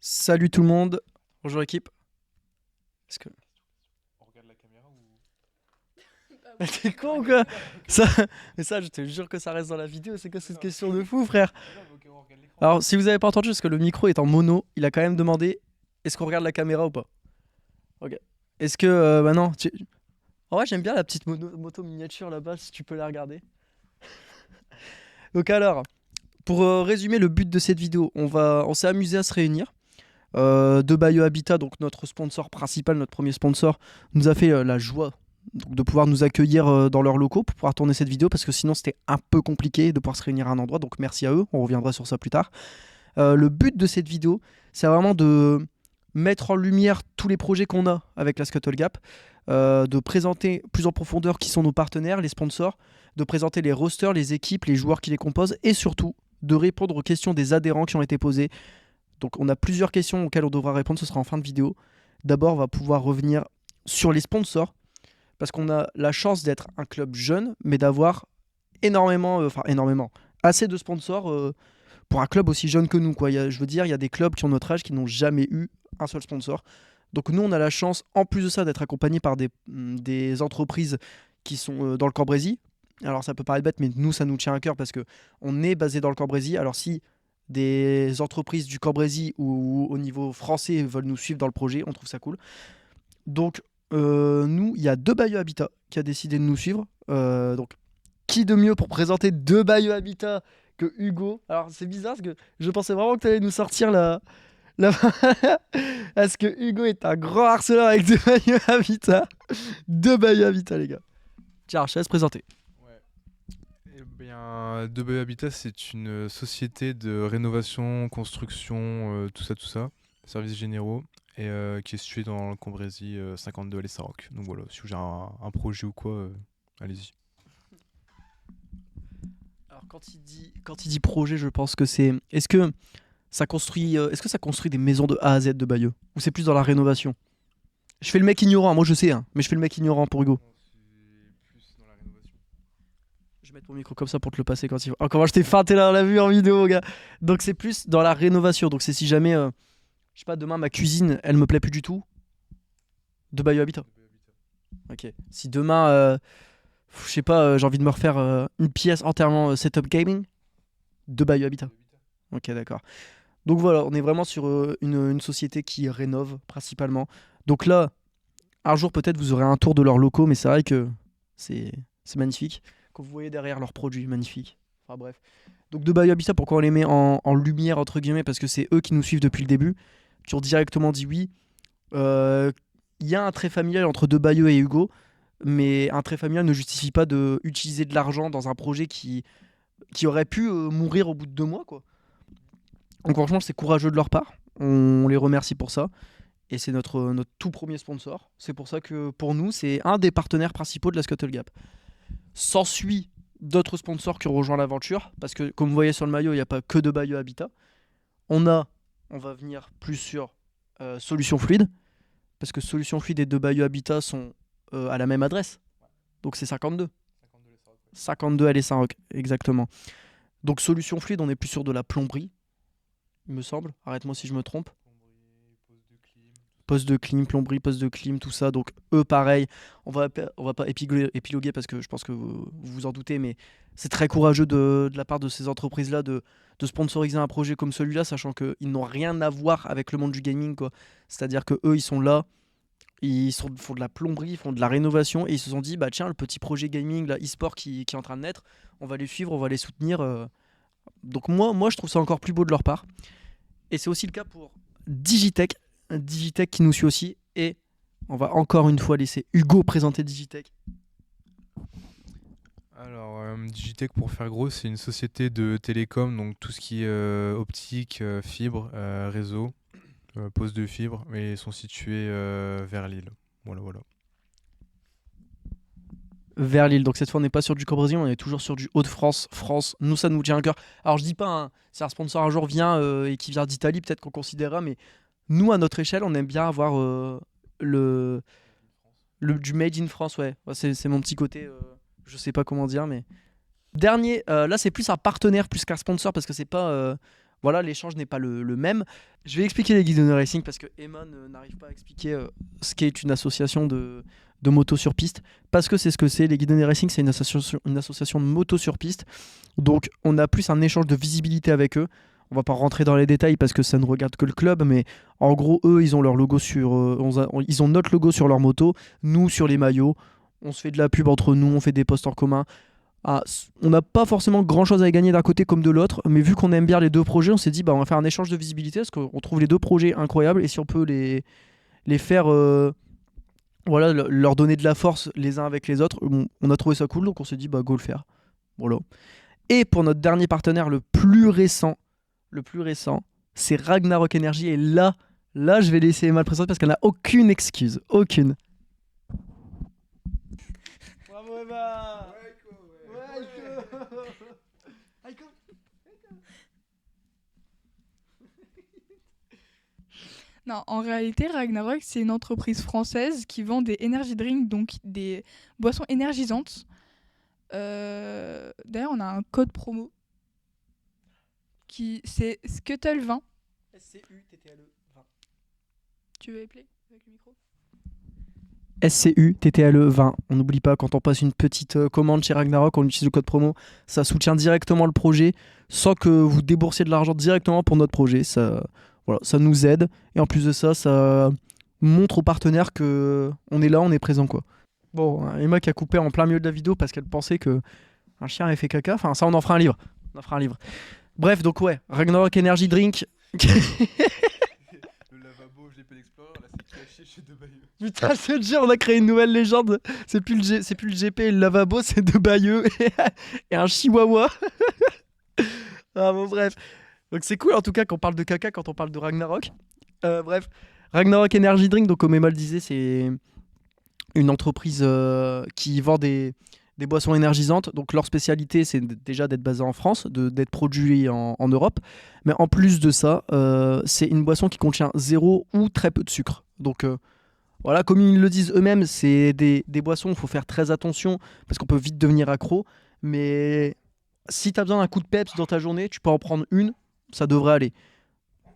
Salut tout le monde, bonjour équipe. Est-ce que... On regarde la caméra ou... T'es con ou quoi ça... Mais ça, je te jure que ça reste dans la vidéo, c'est quoi cette Non, question de fou frère? mais non, mais ok, on regarde l'écran. Alors si vous avez pas entendu, parce que le micro est en mono, il a quand même demandé est-ce qu'on regarde la caméra ou pas. Ok. Est-ce que... bah non, en vrai j'aime bien la petite moto miniature là-bas, si tu peux la regarder. Donc alors, pour résumer le but de cette vidéo, on s'est amusé à se réunir. De Biohabitat, donc notre sponsor principal, notre premier sponsor, nous a fait la joie donc, de pouvoir nous accueillir dans leurs locaux pour pouvoir tourner cette vidéo parce que sinon c'était un peu compliqué de pouvoir se réunir à un endroit. Donc merci à eux, on reviendra sur ça plus tard. Le but de cette vidéo, c'est vraiment de mettre en lumière tous les projets qu'on a avec la Scuttle Gap, de présenter plus en profondeur qui sont nos partenaires, les sponsors, de présenter les rosters, les équipes, les joueurs qui les composent et surtout de répondre aux questions des adhérents qui ont été posées. Donc on a plusieurs questions auxquelles on devra répondre, ce sera en fin de vidéo. D'abord, on va pouvoir revenir sur les sponsors, parce qu'on a la chance d'être un club jeune, mais d'avoir énormément, assez de sponsors pour un club aussi jeune que nous. Quoi. Je veux dire, il y a des clubs qui ont notre âge qui n'ont jamais eu un seul sponsor. Donc nous, on a la chance, en plus de ça, d'être accompagné par des entreprises qui sont dans le Cambrésis. Alors ça peut paraître bête, mais nous, ça nous tient à cœur parce que on est basé dans le Cambrésis. Alors si des entreprises du Cambrésis ou au niveau français veulent nous suivre dans le projet, on trouve ça cool. Donc nous, il y a deux Bayeux Habitat qui a décidé de nous suivre. Donc qui de mieux pour présenter deux Bayeux Habitat que Hugo? Alors c'est bizarre parce que je pensais vraiment que tu allais nous sortir la... Parce que Hugo est un grand harceleur avec deux Bayeux Habitat. Deux Bayeux Habitat les gars. Tiens, je te laisse présenter. Ouais. Eh bien, DB Habitat, c'est une société de rénovation, construction, tout ça, services généraux, et qui est située dans le Cambrésis 52 à l'Essaroc. Donc voilà, si vous avez un projet ou quoi, allez-y. Alors quand il dit projet, je pense que c'est... Est-ce que ça construit des maisons de A à Z de Bayeux? Ou c'est plus dans la rénovation? Je fais le mec ignorant, moi je sais, hein, mais je fais le mec ignorant pour Hugo. Non, c'est plus dans la rénovation. Je vais mettre mon micro comme ça pour te le passer quand il faut. Oh, comment je t'ai feinté là, on l'a vu en vidéo, mon gars. Donc c'est plus dans la rénovation. Donc c'est si jamais, je sais pas, demain ma cuisine, elle me plaît plus du tout, de Bayeux Habitat. DB Habitat. Ok. Si demain, je sais pas, j'ai envie de me refaire une pièce entièrement setup gaming, de Bayeux Habitat. DB Habitat. Ok, d'accord. Donc voilà, on est vraiment sur une société qui rénove principalement. Donc là, un jour peut-être vous aurez un tour de leurs locaux, mais c'est vrai que c'est magnifique. Quand vous voyez derrière leurs produits, magnifique. Enfin bref. Donc de Biohabitat, pourquoi on les met en lumière entre guillemets? Parce que c'est eux qui nous suivent depuis le début, qui ont directement dit oui. Euh, Il y a un trait familial entre De Bayeux et Hugo, mais un trait familial ne justifie pas de utiliser de l'argent dans un projet qui aurait pu mourir au bout de 2 mois, quoi. Donc franchement, c'est courageux de leur part. On les remercie pour ça. Et c'est notre tout premier sponsor. C'est pour ça que pour nous, c'est un des partenaires principaux de la Scuttle Gap. S'ensuit d'autres sponsors qui ont rejoint l'aventure, parce que comme vous voyez sur le maillot, il n'y a pas que de Bayeux Habitat. On va venir plus sur Solution Fluide, parce que Solution Fluide et de Bayeux Habitat sont à la même adresse. Donc c'est 52. 52 l'Essaroc, ouais. 52 à Saint-Roch, exactement. Donc Solution Fluide, on est plus sur de la plomberie, il me semble. Arrête-moi si je me trompe. Plomberie, pose de clim, tout ça. Poste de clim, plomberie, poste de clim, tout ça. Donc eux, pareil, on va pas épiloguer parce que je pense que vous vous en doutez, mais c'est très courageux de la part de ces entreprises-là de sponsoriser un projet comme celui-là, sachant qu'ils n'ont rien à voir avec le monde du gaming, quoi. C'est-à-dire que eux, ils sont là, font de la plomberie, ils font de la rénovation, et ils se sont dit, bah tiens, le petit projet gaming, là, e-sport qui est en train de naître, on va les suivre, on va les soutenir. Donc moi, je trouve ça encore plus beau de leur part. Et c'est aussi le cas pour Digitech. Digitech qui nous suit aussi. Et on va encore une fois laisser Hugo présenter Digitech. Alors, Digitech, pour faire gros, c'est une société de télécom, donc tout ce qui est optique, fibre, réseau, pose de fibre, et ils sont situés vers Lille. Voilà, voilà. Vers Lille. Donc cette fois, on n'est pas sur du Cambrésis, on est toujours sur du Hauts-de-France. France, nous, ça nous tient à cœur. Alors je dis pas, hein, si un sponsor un jour vient et qui vient d'Italie, peut-être qu'on considérera, mais nous, à notre échelle, on aime bien avoir le, Made in France. du Made in France. Ouais, ouais, c'est mon petit côté, je sais pas comment dire, mais. Dernier, là c'est plus un partenaire plus qu'un sponsor parce que c'est pas. voilà, l'échange n'est pas le même. Je vais expliquer les guides de racing parce que Emma n'arrive pas à expliquer ce qu'est une association de moto sur piste. Parce que c'est ce que c'est. Les guides de racing, c'est une association de moto sur piste. Donc, on a plus un échange de visibilité avec eux. On va pas rentrer dans les détails parce que ça ne regarde que le club, mais en gros, eux, ils ont leur logo ils ont notre logo sur leur moto, nous sur les maillots. On se fait de la pub entre nous, on fait des posts en commun. On n'a pas forcément grand chose à y gagner d'un côté comme de l'autre, mais vu qu'on aime bien les deux projets, on s'est dit on va faire un échange de visibilité parce qu'on trouve les deux projets incroyables et si on peut les faire, voilà, leur donner de la force les uns avec les autres, on a trouvé ça cool donc on s'est dit go le faire. Voilà. Et pour notre dernier partenaire, le plus récent, c'est Ragnarok Energy. Et là, je vais laisser Emma le présenter parce qu'elle n'a aucune excuse. Aucune. Bravo Emma. Non, en réalité, Ragnarok, c'est une entreprise française qui vend des energy drinks, donc des boissons énergisantes. D'ailleurs, on a un code promo c'est Scuttle 20. SCUTTLE 20. Tu veux appeler avec le micro? SCUTTLE 20. On n'oublie pas, quand on passe une petite commande chez Ragnarok, on utilise le code promo. Ça soutient directement le projet sans que vous déboursiez de l'argent directement pour notre projet. Ça nous aide. Et en plus de ça, ça montre aux partenaires qu'on est là, on est présent, quoi. Bon, Emma qui a coupé en plein milieu de la vidéo parce qu'elle pensait que un chien avait fait caca. Enfin, ça, on en fera un livre. Bref, donc ouais, Ragnarok Energy Drink. Le lavabo, je l'ai pas l'explorer, là c'est caché chez De Bayeux. Putain, ce jeu, on a créé une nouvelle légende. C'est plus le GP et le lavabo, c'est De Bayeux et un chihuahua. Bref. Donc c'est cool en tout cas qu'on parle de caca quand on parle de Ragnarok. Bref, Ragnarok Energy Drink, donc comme Emma le disait, c'est une entreprise qui vend des boissons énergisantes. Donc leur spécialité, c'est déjà d'être basée en France, d'être produit en Europe. Mais en plus de ça, c'est une boisson qui contient zéro ou très peu de sucre. Donc voilà, comme ils le disent eux-mêmes, c'est des boissons, il faut faire très attention parce qu'on peut vite devenir accro. Mais si tu as besoin d'un coup de peps dans ta journée, tu peux en prendre une, ça devrait aller.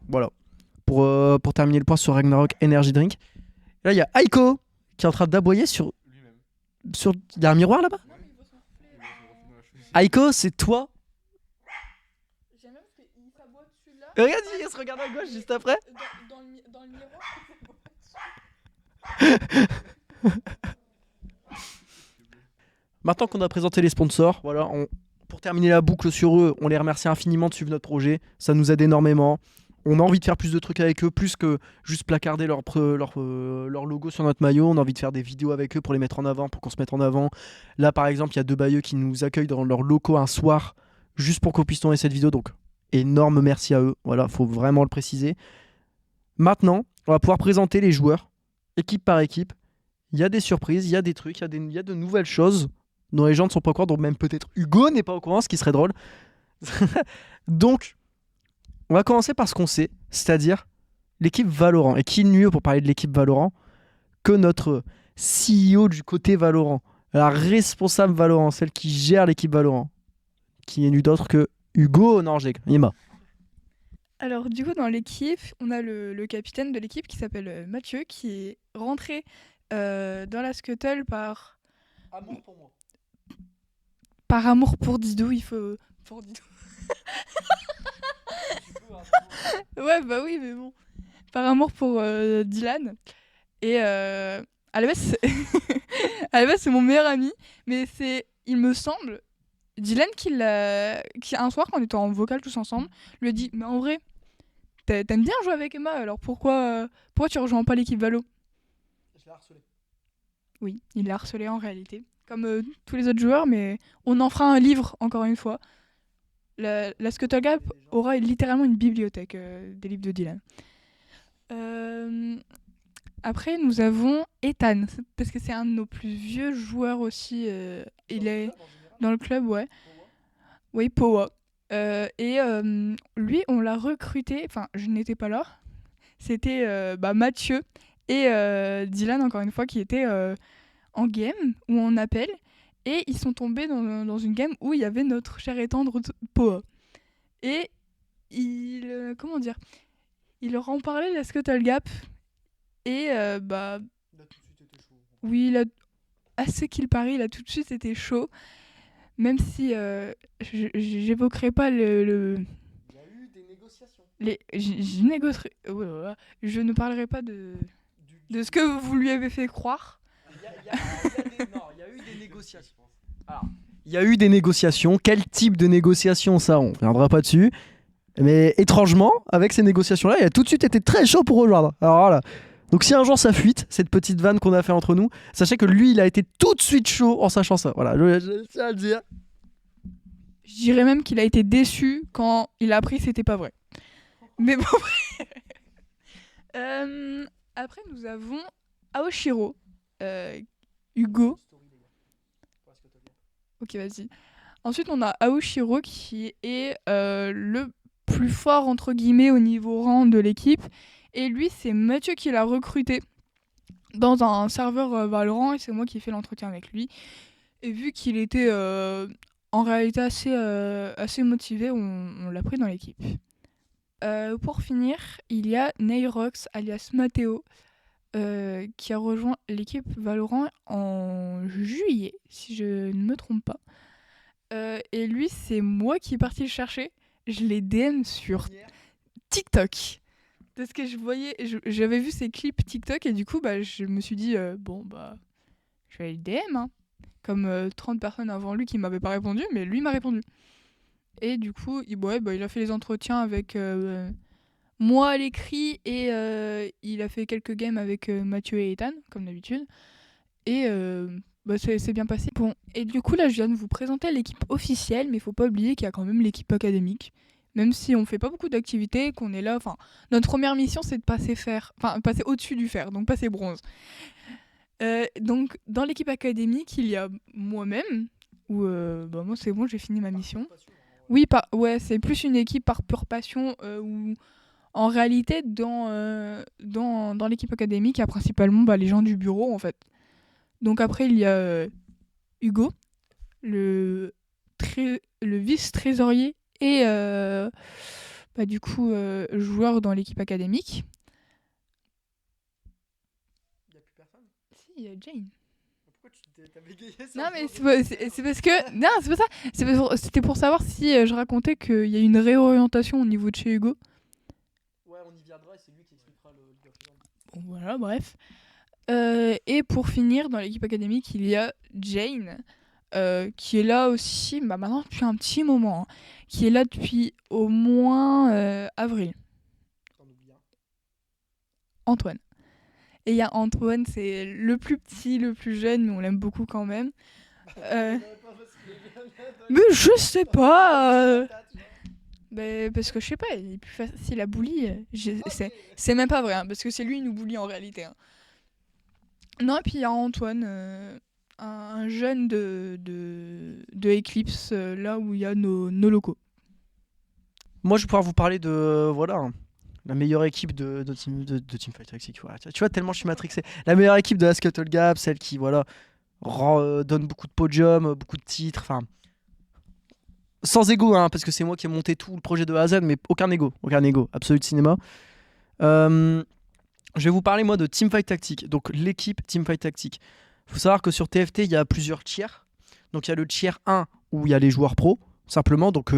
Voilà. Pour terminer le point sur Ragnarok Energy Drink. Et là, il y a Aiko qui est en train d'aboyer sur... Il y a un miroir là-bas? Aiko, c'est toi? J'aime bien parce qu'il s'aboie dessus là. Regarde, il se regarde à gauche juste après. Dans le miroir, Maintenant qu'on a présenté les sponsors, voilà, pour terminer la boucle sur eux, on les remercie infiniment de suivre notre projet. Ça nous aide énormément. On a envie de faire plus de trucs avec eux, plus que juste placarder leur logo sur notre maillot. On a envie de faire des vidéos avec eux pour les mettre en avant, pour qu'on se mette en avant. Là, par exemple, il y a De Bayeux qui nous accueillent dans leur locaux un soir, juste pour qu'on puisse tourner cette vidéo. Donc, énorme merci à eux. Voilà, faut vraiment le préciser. Maintenant, on va pouvoir présenter les joueurs, équipe par équipe. Il y a des surprises, il y a des trucs, il y a de nouvelles choses dont les gens ne sont pas au courant, dont même peut-être Hugo n'est pas au courant, ce qui serait drôle. Donc, on va commencer par ce qu'on sait, c'est-à-dire l'équipe Valorant. Et qui de mieux pour parler de l'équipe Valorant que notre CEO du côté Valorant, la responsable Valorant, celle qui gère l'équipe Valorant, qui est nul d'autre que Hugo Emma. Alors du coup dans l'équipe, on a le capitaine de l'équipe qui s'appelle Mathieu, qui est rentré dans la Scuttle par amour pour moi. Par amour pour Didou, il faut... Pour Didou. Ouais, bah oui, mais bon. Par amour pour Dylan. Et à la base, c'est mon meilleur ami. Mais c'est, il me semble, Dylan qui un soir, quand on était en vocal tous ensemble, lui a dit « Mais en vrai, t'aimes bien jouer avec Emma, alors pourquoi tu rejoins pas l'équipe Valo ?» Je l'ai harcelé. Oui, il l'a harcelé en réalité. Comme tous les autres joueurs, mais on en fera un livre, encore une fois. La Scuttle Gap aura littéralement une bibliothèque des livres de Dylan. Après, nous avons Ethan, parce que c'est un de nos plus vieux joueurs aussi. Il est dans le club, ouais. Oui, Powa. Et lui, on l'a recruté, enfin, je n'étais pas là. C'était Mathieu et Dylan, encore une fois, qui étaient en game, où on appelle. Et ils sont tombés dans une game où il y avait notre cher et tendre Poa. Et comment dire, il leur en parlait de la Scuttle Gap et bah oui, là, à ce qu'il paraît, il a tout de suite été chaud, même si j'évoquerai pas Il y a eu des négociations. je négocierai, je ne parlerai pas de ce que vous lui avez fait croire. Il y a eu des négociations. Alors, il y a eu des négociations. Quel type de négociations, ça, on ne reviendra pas dessus. Mais étrangement, avec ces négociations-là, il a tout de suite été très chaud pour rejoindre. Alors voilà. Donc si un jour ça fuite, cette petite vanne qu'on a fait entre nous, sachez que lui, il a été tout de suite chaud en sachant ça. Voilà, je tiens à le dire. Je dirais même qu'il a été déçu quand il a appris que c'était pas vrai. Mais bon, après, nous avons Aoshiro, Hugo. Ok, vas-y. Ensuite, on a Aoshiro qui est le plus fort, entre guillemets, au niveau rang de l'équipe. Et lui, c'est Mathieu qui l'a recruté dans un serveur Valorant et c'est moi qui ai fait l'entretien avec lui. Et vu qu'il était en réalité assez motivé, on l'a pris dans l'équipe. Pour finir, il y a Neyrox alias Matteo qui a rejoint l'équipe Valorant en juillet, si je ne me trompe pas. Et lui, c'est moi qui est parti le chercher. Je l'ai DM sur TikTok. Parce que j'avais vu ses clips TikTok et du coup, je me suis dit, je vais aller le DM. Hein. Comme 30 personnes avant lui qui m'avaient pas répondu, mais lui m'a répondu. Et du coup, il a fait les entretiens avec moi à l'écrit et il a fait quelques games avec Mathieu et Ethan, comme d'habitude. Et c'est bien passé. Bon, et du coup, là, je viens de vous présenter l'équipe officielle, mais il faut pas oublier qu'il y a quand même l'équipe académique. Même si on fait pas beaucoup d'activités, qu'on est là, notre première mission, c'est de passer au-dessus du fer, donc passer bronze. Donc, dans l'équipe académique, il y a moi-même, où moi, c'est bon, j'ai fini ma mission. Oui, c'est plus une équipe par pure passion, où en réalité, dans l'équipe académique, il y a principalement les gens du bureau, en fait. Donc après, il y a Hugo, le vice-trésorier et joueur dans l'équipe académique. Il n'y a plus personne ? Si, il y a Jane. Pourquoi t'as bégayé ça ? Non, mais c'est parce que... Non, c'est pas ça. C'était pour savoir si je racontais qu'il y a une réorientation au niveau de chez Hugo. Ouais, on y viendra et c'est lui qui expliquera le Bon, voilà, bref. Et pour finir, dans l'équipe académique, il y a Jane, qui est là aussi, maintenant depuis un petit moment, hein, qui est là depuis au moins avril. Antoine. Et il y a Antoine, c'est le plus petit, le plus jeune, mais on l'aime beaucoup quand même. Mais je sais pas. Parce que je sais pas, il est plus facile à bully. C'est même pas vrai, hein, parce que c'est lui qui nous bully en réalité. Hein. Non, et puis il y a Antoine, un jeune de Eclipse, là où il y a nos locaux. Moi, je vais pouvoir vous parler de la meilleure équipe de Teamfight Tactics. Voilà. Tu vois, tellement je suis matrixé. La meilleure équipe de la Scuttle Gap, celle qui donne beaucoup de podiums, beaucoup de titres. Enfin, sans ego, hein, parce que c'est moi qui ai monté tout le projet de A à Z, mais aucun ego, Absolute Cinéma. Je vais vous parler moi de Teamfight Tactics, donc l'équipe Teamfight Tactics. Il faut savoir que sur TFT, il y a plusieurs tiers. Donc il y a le tiers 1 où il y a les joueurs pros, simplement, donc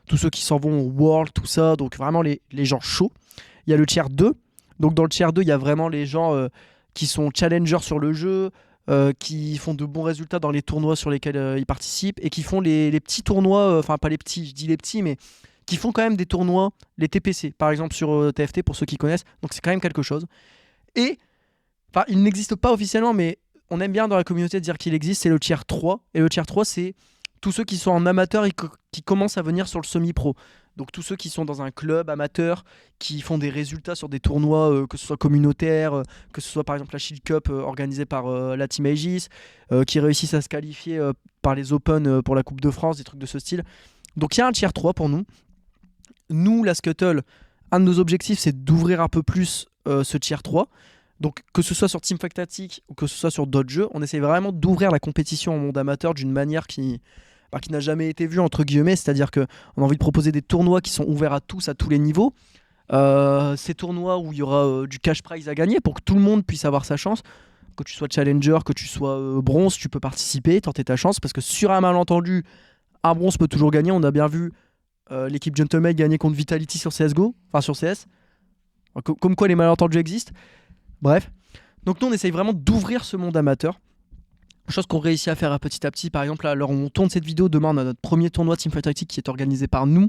tous ceux qui s'en vont au World, tout ça, donc vraiment les gens chauds. Il y a le tiers 2, donc dans le tiers 2, il y a vraiment les gens qui sont challengers sur le jeu, qui font de bons résultats dans les tournois sur lesquels ils participent, et qui font les petits tournois, pas les petits, je dis les petits, mais qui font quand même des tournois, les TPC, par exemple sur TFT, pour ceux qui connaissent, donc c'est quand même quelque chose. Et, il n'existe pas officiellement, mais on aime bien dans la communauté dire qu'il existe, c'est le tier 3, et le tier 3, c'est tous ceux qui sont en amateur et qui commencent à venir sur le semi-pro. Donc tous ceux qui sont dans un club amateur, qui font des résultats sur des tournois, que ce soit communautaires, que ce soit par exemple la Shield Cup organisée par la Team Aegis, qui réussissent à se qualifier par les Open pour la Coupe de France, des trucs de ce style. Donc il y a un tier 3 pour nous. Nous, la Scuttle, un de nos objectifs, c'est d'ouvrir un peu plus ce tier 3. Donc que ce soit sur Teamfight Tactics ou que ce soit sur d'autres jeux, on essaie vraiment d'ouvrir la compétition au monde amateur d'une manière qui qui n'a jamais été vu entre guillemets, c'est-à-dire qu'on a envie de proposer des tournois qui sont ouverts à tous, à tous les niveaux. Ces tournois où il y aura du cash prize à gagner pour que tout le monde puisse avoir sa chance. Que tu sois challenger, que tu sois bronze, tu peux participer, tenter ta chance, parce que sur un malentendu, un bronze peut toujours gagner. On a bien vu l'équipe Gentleman gagner contre Vitality sur CSGO, enfin sur CS. Comme quoi les malentendus existent. Bref. Donc nous on essaye vraiment d'ouvrir ce monde amateur. Chose qu'on réussit à faire petit à petit. Par exemple, alors on tourne cette vidéo, demain on a notre premier tournoi Teamfight Tactique qui est organisé par nous,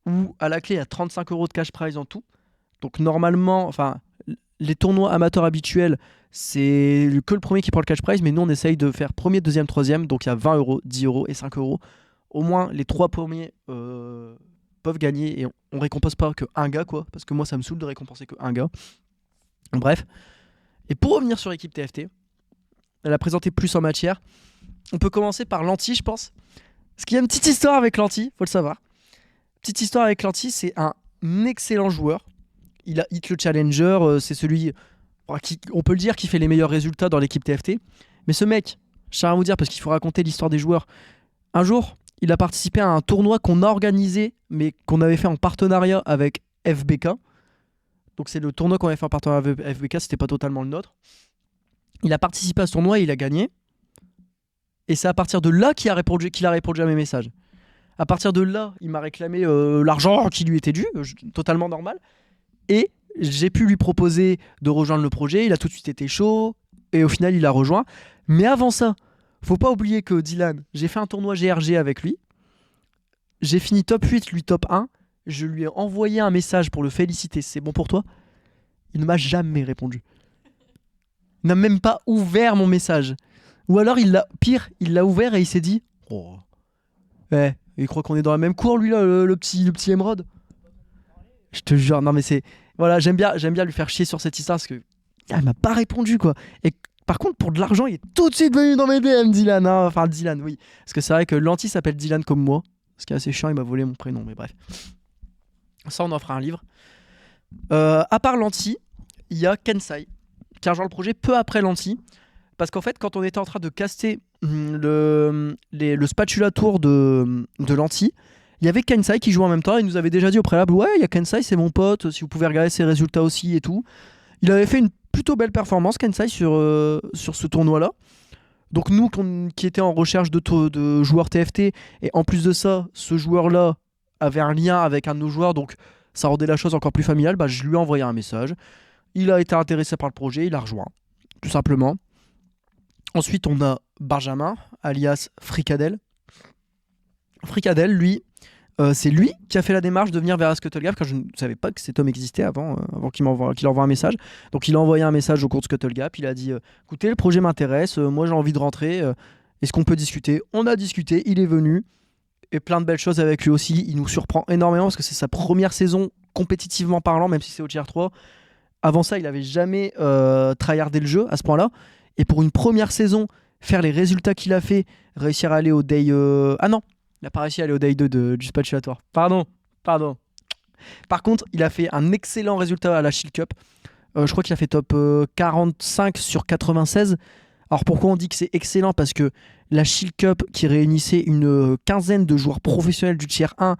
où à la clé il y a 35 € de cash prize en tout. Donc normalement, enfin les tournois amateurs habituels, c'est que le premier qui prend le cash prize, mais nous on essaye de faire premier, deuxième, troisième, donc il y a 20 €, 10 € et 5 €. Au moins les 3 premiers peuvent gagner et on récompense pas que un gars quoi, parce que moi ça me saoule de récompenser que un gars. Bref. Et pour revenir sur l'équipe TFT, elle a présenté plus en matière. On peut commencer par Lanty, je pense. Parce qu'il y a une petite histoire avec Lanty, faut le savoir. Petite histoire avec Lanty, c'est un excellent joueur. Il a hit le challenger, c'est celui qui, on peut le dire, qui fait les meilleurs résultats dans l'équipe TFT. Mais ce mec, je tiens à vous dire, parce qu'il faut raconter l'histoire des joueurs. Un jour, il a participé à un tournoi qu'on a organisé, mais qu'on avait fait en partenariat avec FBK. Donc c'est le tournoi qu'on avait fait en partenariat avec FBK, c'était pas totalement le nôtre. Il a participé à ce tournoi et il a gagné. Et c'est à partir de là qu'il a répondu à mes messages. À partir de là, il m'a réclamé l'argent qui lui était dû, totalement normal. Et j'ai pu lui proposer de rejoindre le projet. Il a tout de suite été chaud. Et au final, il a rejoint. Mais avant ça, faut pas oublier que Dylan, j'ai fait un tournoi GRG avec lui. J'ai fini top 8, lui top 1. Je lui ai envoyé un message pour le féliciter. C'est bon pour toi? Il ne m'a jamais répondu. Il n'a même pas ouvert mon message. Ou alors, il l'a ouvert et il s'est dit oh, il croit qu'on est dans la même cour, lui, là, le petit émeraude. Je te jure, non, mais c'est. Voilà, j'aime bien lui faire chier sur cette histoire parce que. Il m'a pas répondu, quoi. Et par contre, pour de l'argent, il est tout de suite venu dans mes DM, Dylan. Hein. Enfin, Dylan, oui. Parce que c'est vrai que Lanty s'appelle Dylan comme moi. Ce qui est assez chiant, il m'a volé mon prénom, mais bref. Ça, on en fera un livre. À part Lanty, il y a Kensai qui a rejoint le projet peu après Lanty. Parce qu'en fait, quand on était en train de caster le spatula tour de Lanty, il y avait Kensai qui jouait en même temps. Il nous avait déjà dit au préalable ouais, il y a Kensai, c'est mon pote, si vous pouvez regarder ses résultats aussi et tout. Il avait fait une plutôt belle performance, Kensai, sur ce tournoi-là. Donc nous, qui étions en recherche de joueurs TFT, et en plus de ça, ce joueur-là avait un lien avec un de nos joueurs, donc ça rendait la chose encore plus familiale, bah, je lui ai envoyé un message. Il a été intéressé par le projet, il a rejoint, tout simplement. Ensuite, on a Benjamin, alias Fricadel. Fricadel, lui, c'est lui qui a fait la démarche de venir vers Scuttlegap, car je ne savais pas que cet homme existait avant qu'il envoie un message. Donc il a envoyé un message au cours de Scuttlegap, il a dit écoutez, le projet m'intéresse, moi j'ai envie de rentrer, est-ce qu'on peut discuter? On a discuté, il est venu, et plein de belles choses avec lui aussi. Il nous surprend énormément parce que c'est sa première saison compétitivement parlant, même si c'est au tier 3. Avant ça, il n'avait jamais tryhardé le jeu à ce point-là. Et pour une première saison, faire les résultats qu'il a fait, réussir à aller au day... Ah non, il n'a pas réussi à aller au day 2 du spatulatoire. Pardon. Par contre, il a fait un excellent résultat à la Shield Cup. Je crois qu'il a fait top 45 sur 96. Alors pourquoi on dit que c'est excellent? Parce que la Shield Cup qui réunissait une quinzaine de joueurs professionnels du tier 1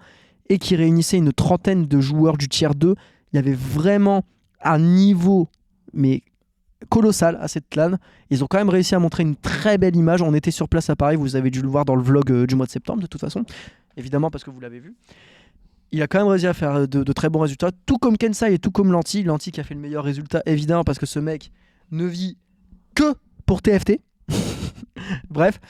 et qui réunissait une trentaine de joueurs du tier 2, il y avait vraiment un niveau mais colossal à cette LAN. Ils ont quand même réussi à montrer une très belle image. On était sur place à Paris, vous avez dû le voir dans le vlog du mois de septembre de toute façon, évidemment parce que vous l'avez vu. Il a quand même réussi à faire de très bons résultats, tout comme Kensai et tout comme Lanty. Lanty qui a fait le meilleur résultat évidemment parce que ce mec ne vit que pour TFT. Bref.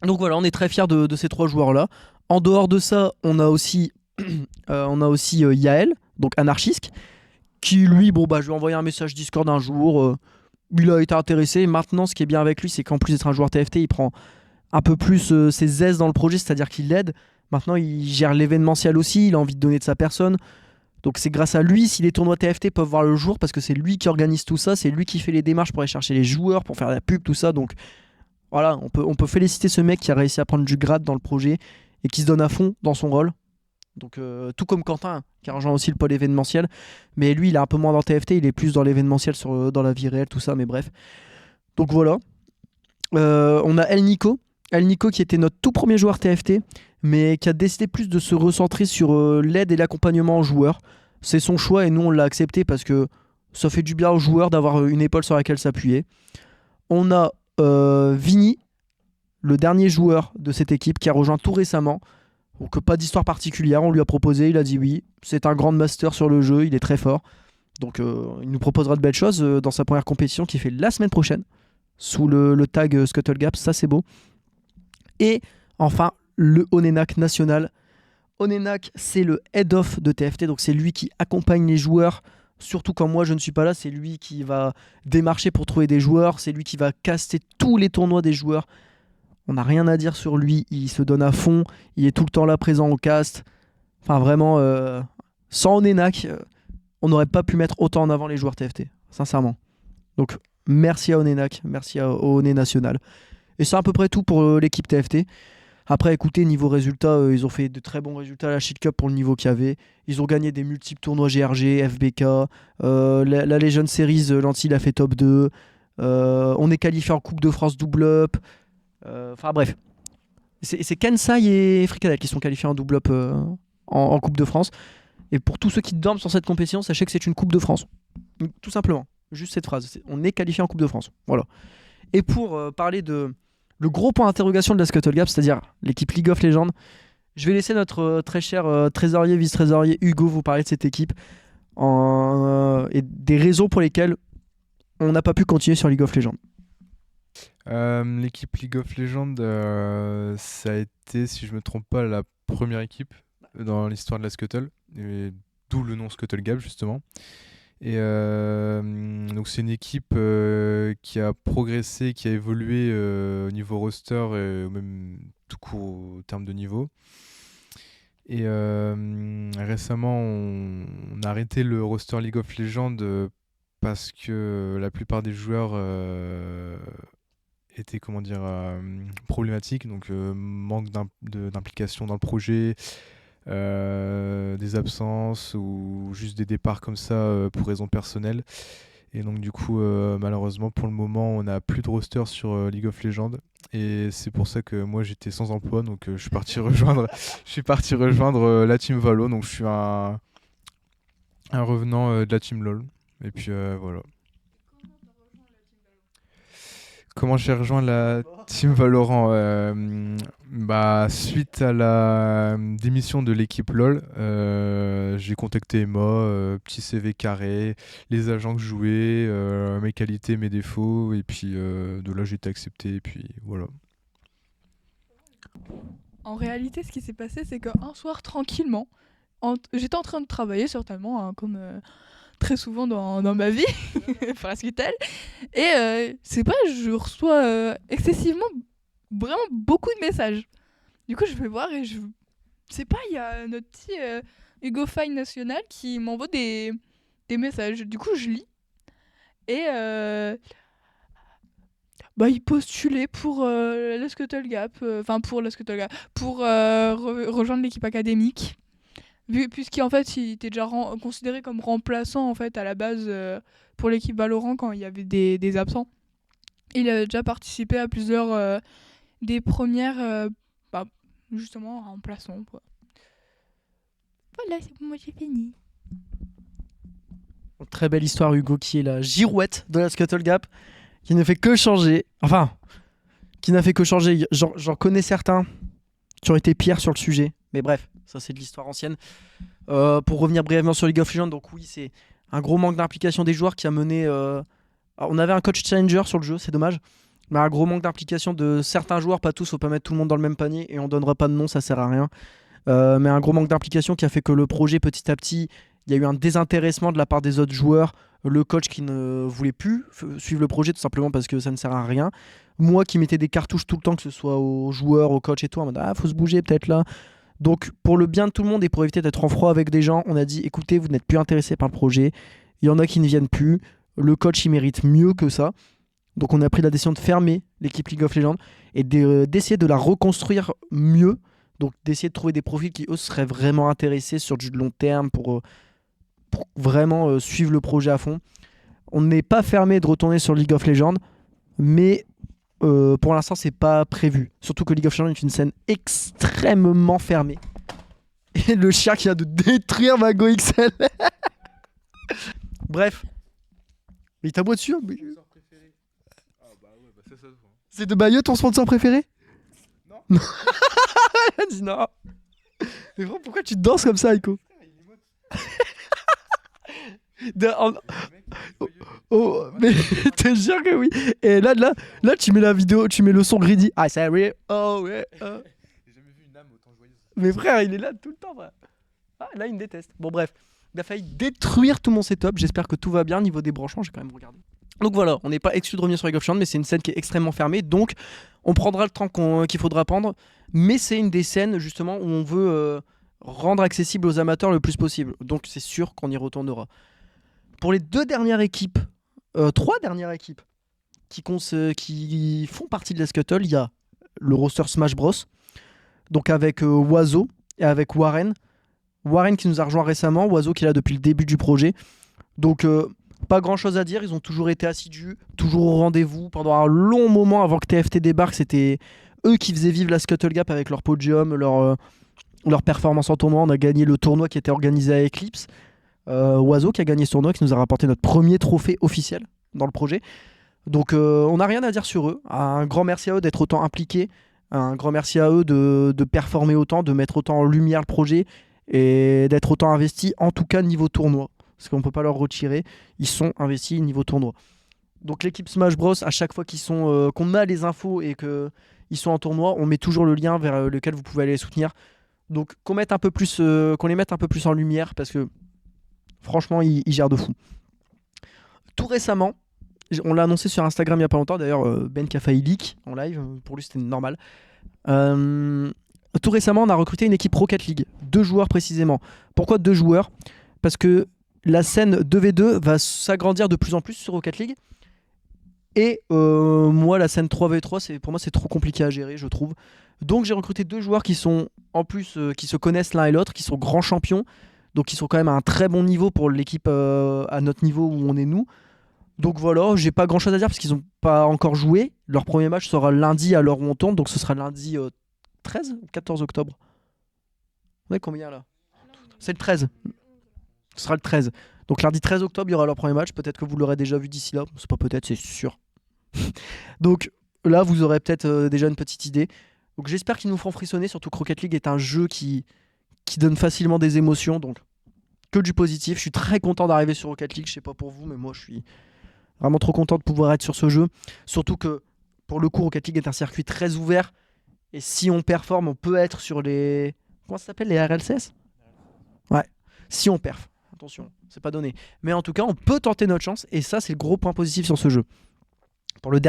Donc voilà, on est très fiers de ces trois joueurs là. En dehors de ça, on a aussi Yael, donc Anarchisk, qui lui, bon bah je lui ai envoyé un message Discord un jour, il a été intéressé. Maintenant, ce qui est bien avec lui, c'est qu'en plus d'être un joueur TFT, il prend un peu plus ses aises dans le projet, c'est-à-dire qu'il l'aide. Maintenant, il gère l'événementiel aussi, il a envie de donner de sa personne. Donc c'est grâce à lui si les tournois TFT peuvent voir le jour, parce que c'est lui qui organise tout ça, c'est lui qui fait les démarches pour aller chercher les joueurs, pour faire la pub, tout ça. Donc voilà, on peut féliciter ce mec qui a réussi à prendre du grade dans le projet et qui se donne à fond dans son rôle. Donc tout comme Quentin, qui a rejoint aussi le pôle événementiel. Mais lui, il est un peu moins dans TFT, il est plus dans l'événementiel, dans la vie réelle, tout ça, mais bref. Donc voilà. On a El Nico, El Nico qui était notre tout premier joueur TFT, mais qui a décidé plus de se recentrer sur l'aide et l'accompagnement aux joueurs. C'est son choix et nous on l'a accepté parce que ça fait du bien aux joueurs d'avoir une épaule sur laquelle s'appuyer. On a Vini, le dernier joueur de cette équipe qui a rejoint tout récemment. Donc pas d'histoire particulière, on lui a proposé, il a dit oui. C'est un grand master sur le jeu, il est très fort. Donc il nous proposera de belles choses dans sa première compétition qui fait la semaine prochaine sous le tag Scuttle Gap, ça c'est beau. Et enfin le Onenak national. Onenak c'est le head of de TFT, donc c'est lui qui accompagne les joueurs. Surtout quand moi je ne suis pas là, c'est lui qui va démarcher pour trouver des joueurs, c'est lui qui va caster tous les tournois des joueurs. On n'a rien à dire sur lui, il se donne à fond, il est tout le temps là présent au cast. Enfin vraiment, sans Onenak, on n'aurait pas pu mettre autant en avant les joueurs TFT, sincèrement. Donc merci à Onenak, merci au Oné National. Et c'est à peu près tout pour l'équipe TFT. Après, écoutez, niveau résultats, ils ont fait de très bons résultats à la Shield Cup pour le niveau qu'il y avait. Ils ont gagné des multiples tournois GRG, FBK. La Legend Series, Lanty il a fait top 2. On est qualifié en Coupe de France double up. Enfin bref. C'est Kensai et Fricadel qui sont qualifiés en double up en Coupe de France. Et pour tous ceux qui dorment sur cette compétition, sachez que c'est une Coupe de France. Tout simplement. Juste cette phrase. On est qualifié en Coupe de France. Voilà. Et pour parler de le gros point d'interrogation de la Scuttle Gap, c'est-à-dire l'équipe League of Legends, je vais laisser notre très cher trésorier, vice-trésorier Hugo vous parler de cette équipe et des raisons pour lesquelles on n'a pas pu continuer sur League of Legends. L'équipe League of Legends, ça a été, si je me trompe pas, la première équipe dans l'histoire de la Scuttle, et d'où le nom Scuttle Gap justement. Et donc c'est une équipe qui a progressé, qui a évolué au niveau roster et même tout court au terme de niveau. Et récemment, on a arrêté le roster League of Legends parce que la plupart des joueurs étaient problématiques, donc manque d'implication dans le projet. Des absences ou juste des départs comme ça pour raisons personnelles, et donc du coup malheureusement pour le moment on n'a plus de roster sur League of Legends, et c'est pour ça que moi j'étais sans emploi, donc je suis parti rejoindre la team Valo, donc je suis un revenant de la team LoL, et puis voilà. Comment j'ai rejoint la team Valorant? Suite à la démission de l'équipe LoL, j'ai contacté Emma, petit CV carré, les agents que je jouais, mes qualités, mes défauts, et puis de là j'ai été accepté, et puis voilà. En réalité, ce qui s'est passé, c'est qu'un soir, tranquillement, j'étais en train de travailler, certainement, hein, comme très souvent dans ma vie, presque telle. Et c'est pas, je reçois excessivement, vraiment beaucoup de messages. Du coup, je vais voir et je sais pas, il y a notre petit Hugo Fine National qui m'envoie des messages. Du coup, je lis. Et il postulait pour la Scuttle Gap, pour la Scuttle Gap, pour rejoindre l'équipe académique. Puisqu'en fait, il était déjà considéré comme remplaçant en fait, à la base pour l'équipe Valorant quand il y avait des absents. Il a déjà participé à plusieurs des premières justement remplaçants, quoi. Voilà, c'est pour moi, j'ai fini. Très belle histoire, Hugo, qui est la girouette de la Scuttle Gap, qui ne fait que changer. Enfin, qui n'a fait que changer. J'en connais certains qui ont été pires sur le sujet. Mais bref, ça c'est de l'histoire ancienne. Pour revenir brièvement sur League of Legends, donc oui, c'est un gros manque d'implication des joueurs qui a mené... on avait un coach challenger sur le jeu, c'est dommage. Mais un gros manque d'implication de certains joueurs, pas tous, faut pas mettre tout le monde dans le même panier, et on donnera pas de nom, ça sert à rien. Mais un gros manque d'implication qui a fait que le projet, petit à petit, il y a eu un désintéressement de la part des autres joueurs. Le coach qui ne voulait plus suivre le projet tout simplement parce que ça ne sert à rien. Moi qui mettais des cartouches tout le temps, que ce soit aux joueurs, aux coachs et tout, en mode faut se bouger peut-être là. Donc pour le bien de tout le monde et pour éviter d'être en froid avec des gens, on a dit écoutez, vous n'êtes plus intéressés par le projet. Il y en a qui ne viennent plus. Le coach il mérite mieux que ça. Donc on a pris la décision de fermer l'équipe League of Legends et d'essayer de la reconstruire mieux. Donc d'essayer de trouver des profils qui eux seraient vraiment intéressés sur du long terme pour vraiment suivre le projet à fond. On n'est pas fermé de retourner sur League of Legends, mais pour l'instant, c'est pas prévu. Surtout que League of Legends est une scène extrêmement fermée. Et le chien qui vient de détruire ma Go XL. Bref. Mais t'as bois dessus hein, mais... Sponsor préféré. Ah bah ouais, bah ça se voit. C'est de Bayeux ton sponsor préféré? Non. Elle a dit non. Mais vraiment, pourquoi tu danses comme ça, Aiko? Oh, mais te jure que oui. Et là, tu mets la vidéo, tu mets le son greedy. Ah, c'est vrai. Oh, ouais. J'ai jamais vu une âme autant joyeuse. Mais frère, il est là tout le temps, frère. Ah, là, il me déteste. Bon, bref. Il a failli détruire tout mon setup. J'espère que tout va bien. Niveau des branchements, j'ai quand même regardé. Donc voilà, on n'est pas exclu de revenir sur League of Legends, mais c'est une scène qui est extrêmement fermée. Donc, on prendra le temps qu'il faudra prendre. Mais c'est une des scènes, justement, où on veut rendre accessible aux amateurs le plus possible. Donc, c'est sûr qu'on y retournera. Pour les trois dernières équipes qui font partie de la Scuttle, il y a le roster Smash Bros. Donc avec Oizo et avec Warren. Warren qui nous a rejoint récemment, Oizo qui est là depuis le début du projet. Donc pas grand chose à dire, ils ont toujours été assidus, toujours au rendez-vous. Pendant un long moment avant que TFT débarque, c'était eux qui faisaient vivre la Scuttle Gap avec leur podium, leur performance en tournoi. On a gagné le tournoi qui était organisé à Eclipse. Oizo qui a gagné ce tournoi, qui nous a rapporté notre premier trophée officiel dans le projet. Donc on n'a rien à dire sur eux. Un grand merci à eux d'être autant impliqués. Un grand merci à eux de performer autant, de mettre autant en lumière le projet et d'être autant investis, en tout cas niveau tournoi. Parce qu'on ne peut pas leur retirer. Ils sont investis niveau tournoi. Donc l'équipe Smash Bros, à chaque fois qu'on a les infos et qu'ils sont en tournoi, on met toujours le lien vers lequel vous pouvez aller les soutenir. Donc qu'on les mette un peu plus en lumière parce que franchement, ils gèrent de fou. Tout récemment, on l'a annoncé sur Instagram il n'y a pas longtemps. D'ailleurs, Ben qui a failli leak en live. Pour lui, c'était normal. Tout récemment, on a recruté une équipe Rocket League. 2 joueurs précisément. Pourquoi 2 joueurs? Parce que la scène 2v2 va s'agrandir de plus en plus sur Rocket League. Et moi, la scène 3v3, pour moi, c'est trop compliqué à gérer, je trouve. Donc, j'ai recruté 2 joueurs qui sont, en plus, qui se connaissent l'un et l'autre, qui sont grands champions. Donc ils sont quand même à un très bon niveau pour l'équipe à notre niveau où on est nous. Donc voilà, j'ai pas grand chose à dire parce qu'ils n'ont pas encore joué. Leur premier match sera lundi à l'heure où on tourne, donc ce sera lundi 13 ou 14 octobre. On est combien là? C'est le 13. Ce sera le 13. Donc lundi 13 octobre, il y aura leur premier match. Peut-être que vous l'aurez déjà vu d'ici là. C'est pas peut-être, c'est sûr. Donc là, vous aurez peut-être déjà une petite idée. Donc j'espère qu'ils nous feront frissonner, surtout que Rocket League est un jeu qui donne facilement des émotions, donc que du positif. Je suis très content d'arriver sur Rocket League, je sais pas pour vous, mais moi je suis vraiment trop content de pouvoir être sur ce jeu. Surtout que pour le coup, Rocket League est un circuit très ouvert, et si on performe, on peut être sur les... Comment ça s'appelle, les RLCS? Ouais, si on perf, attention, c'est pas donné. Mais en tout cas, on peut tenter notre chance, et ça c'est le gros point positif sur ce jeu. Pour la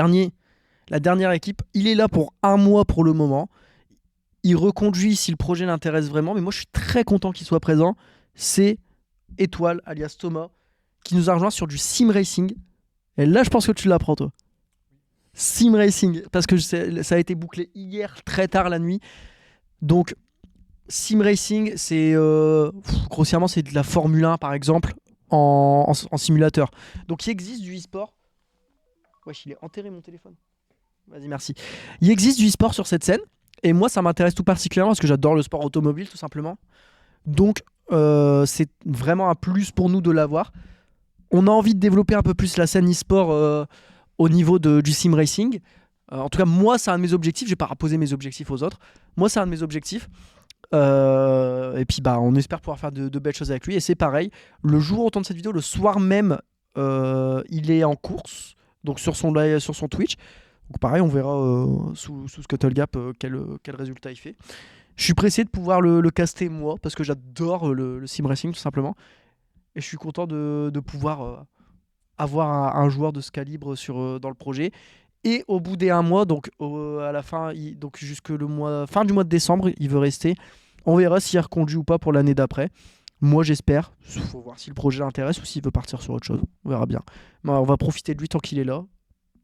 dernière équipe, il est là pour 1 mois pour le moment. Il reconduit si le projet l'intéresse vraiment, mais moi je suis très content qu'il soit présent. C'est Étoile, alias Thomas, qui nous a rejoint sur du sim racing. Et là, je pense que tu l'apprends, toi. Sim racing, parce que ça a été bouclé hier, très tard la nuit. Donc, sim racing, c'est grossièrement, c'est de la Formule 1, par exemple, en simulateur. Donc, il existe du e-sport. Wesh, il est enterré mon téléphone. Vas-y, merci. Il existe du e-sport sur cette scène. Et moi, ça m'intéresse tout particulièrement parce que j'adore le sport automobile, tout simplement. Donc, c'est vraiment un plus pour nous de l'avoir. On a envie de développer un peu plus la scène e-sport au niveau du sim racing. En tout cas, moi, c'est un de mes objectifs. Je vais pas rapposer mes objectifs aux autres. Moi, c'est un de mes objectifs. Et puis, on espère pouvoir faire de belles choses avec lui. Et c'est pareil. Le jour où on tourne cette vidéo, le soir même, il est en course. Donc, sur son Twitch. Donc pareil, on verra sous Scuttle Gap quel résultat il fait. Je suis pressé de pouvoir le caster moi, parce que j'adore le sim racing tout simplement. Et je suis content de pouvoir avoir un joueur de ce calibre dans le projet. Et au bout des 1 mois, donc à la fin, donc jusque fin du mois de décembre, il veut rester. On verra s'il est reconduit ou pas pour l'année d'après. Moi j'espère. Il faut voir si le projet l'intéresse ou s'il veut partir sur autre chose. On verra bien. Mais on va profiter de lui tant qu'il est là.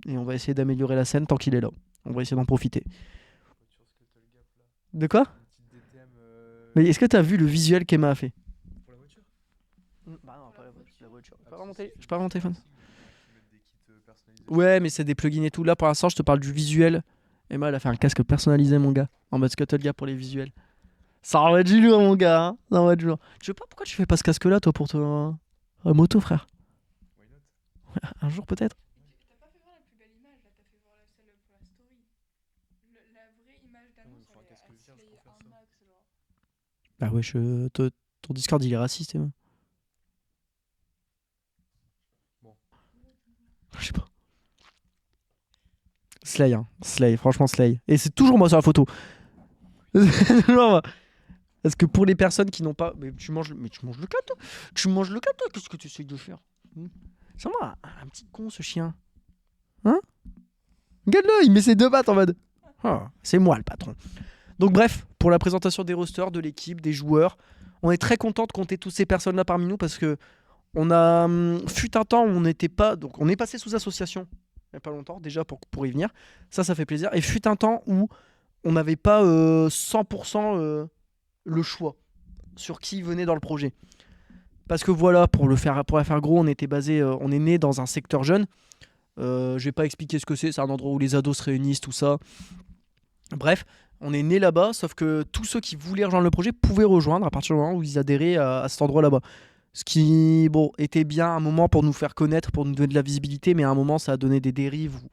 Et on va essayer d'améliorer la scène tant qu'il est là. On va essayer d'en profiter. De quoi? Mais est-ce que t'as vu le visuel qu'Emma a fait? Pour la voiture? Bah non, pas la voiture. Je peux avoir mon téléphone. Ouais, mais c'est des plugins et tout. Là, pour l'instant, je te parle du visuel. Emma, elle a fait un casque personnalisé, mon gars. En mode Scuttleguard pour les visuels. Ça en va être du lourd, mon gars. Hein, ça en va être du lourd. Je sais pas pourquoi tu fais pas ce casque-là, toi, pour ton moto, frère. Un jour, peut-être. T'as pas fait voir la plus belle image, là, t'as fait voir celle pour la story. La vraie image d'annonce, faut un elle est casque vierge slay pour faire un ça. max, genre. Bah ouais, ton Discord, il est raciste, Emma. Bon. Je sais pas. Slay, hein. Slay, franchement, Slay. Et c'est toujours moi sur la photo. C'est toujours moi. Parce que pour les personnes qui n'ont pas. Mais tu manges le cat, toi. Tu manges le cat, toi. Qu'est-ce que tu essayes de faire? C'est moi, un petit con, ce chien. Hein? Regarde-le, il met ses deux pattes en mode. Ah, c'est moi le patron. Donc, bref, pour la présentation des rosters, de l'équipe, des joueurs, on est très content de compter toutes ces personnes-là parmi nous parce que on a. Fut un temps où on n'était pas. Donc, on est passé sous association il n'y a pas longtemps, déjà pour y venir. Ça fait plaisir. Et fut un temps où on n'avait pas 100% le choix sur qui venait dans le projet. Parce que voilà, pour la faire gros, on était basé, on est né dans un secteur jeune. Je vais pas expliquer ce que c'est un endroit où les ados se réunissent, tout ça. Bref, on est né là-bas, sauf que tous ceux qui voulaient rejoindre le projet pouvaient rejoindre à partir du moment où ils adhéraient à cet endroit là-bas. Ce qui, bon, était bien un moment pour nous faire connaître, pour nous donner de la visibilité, mais à un moment, ça a donné des dérives où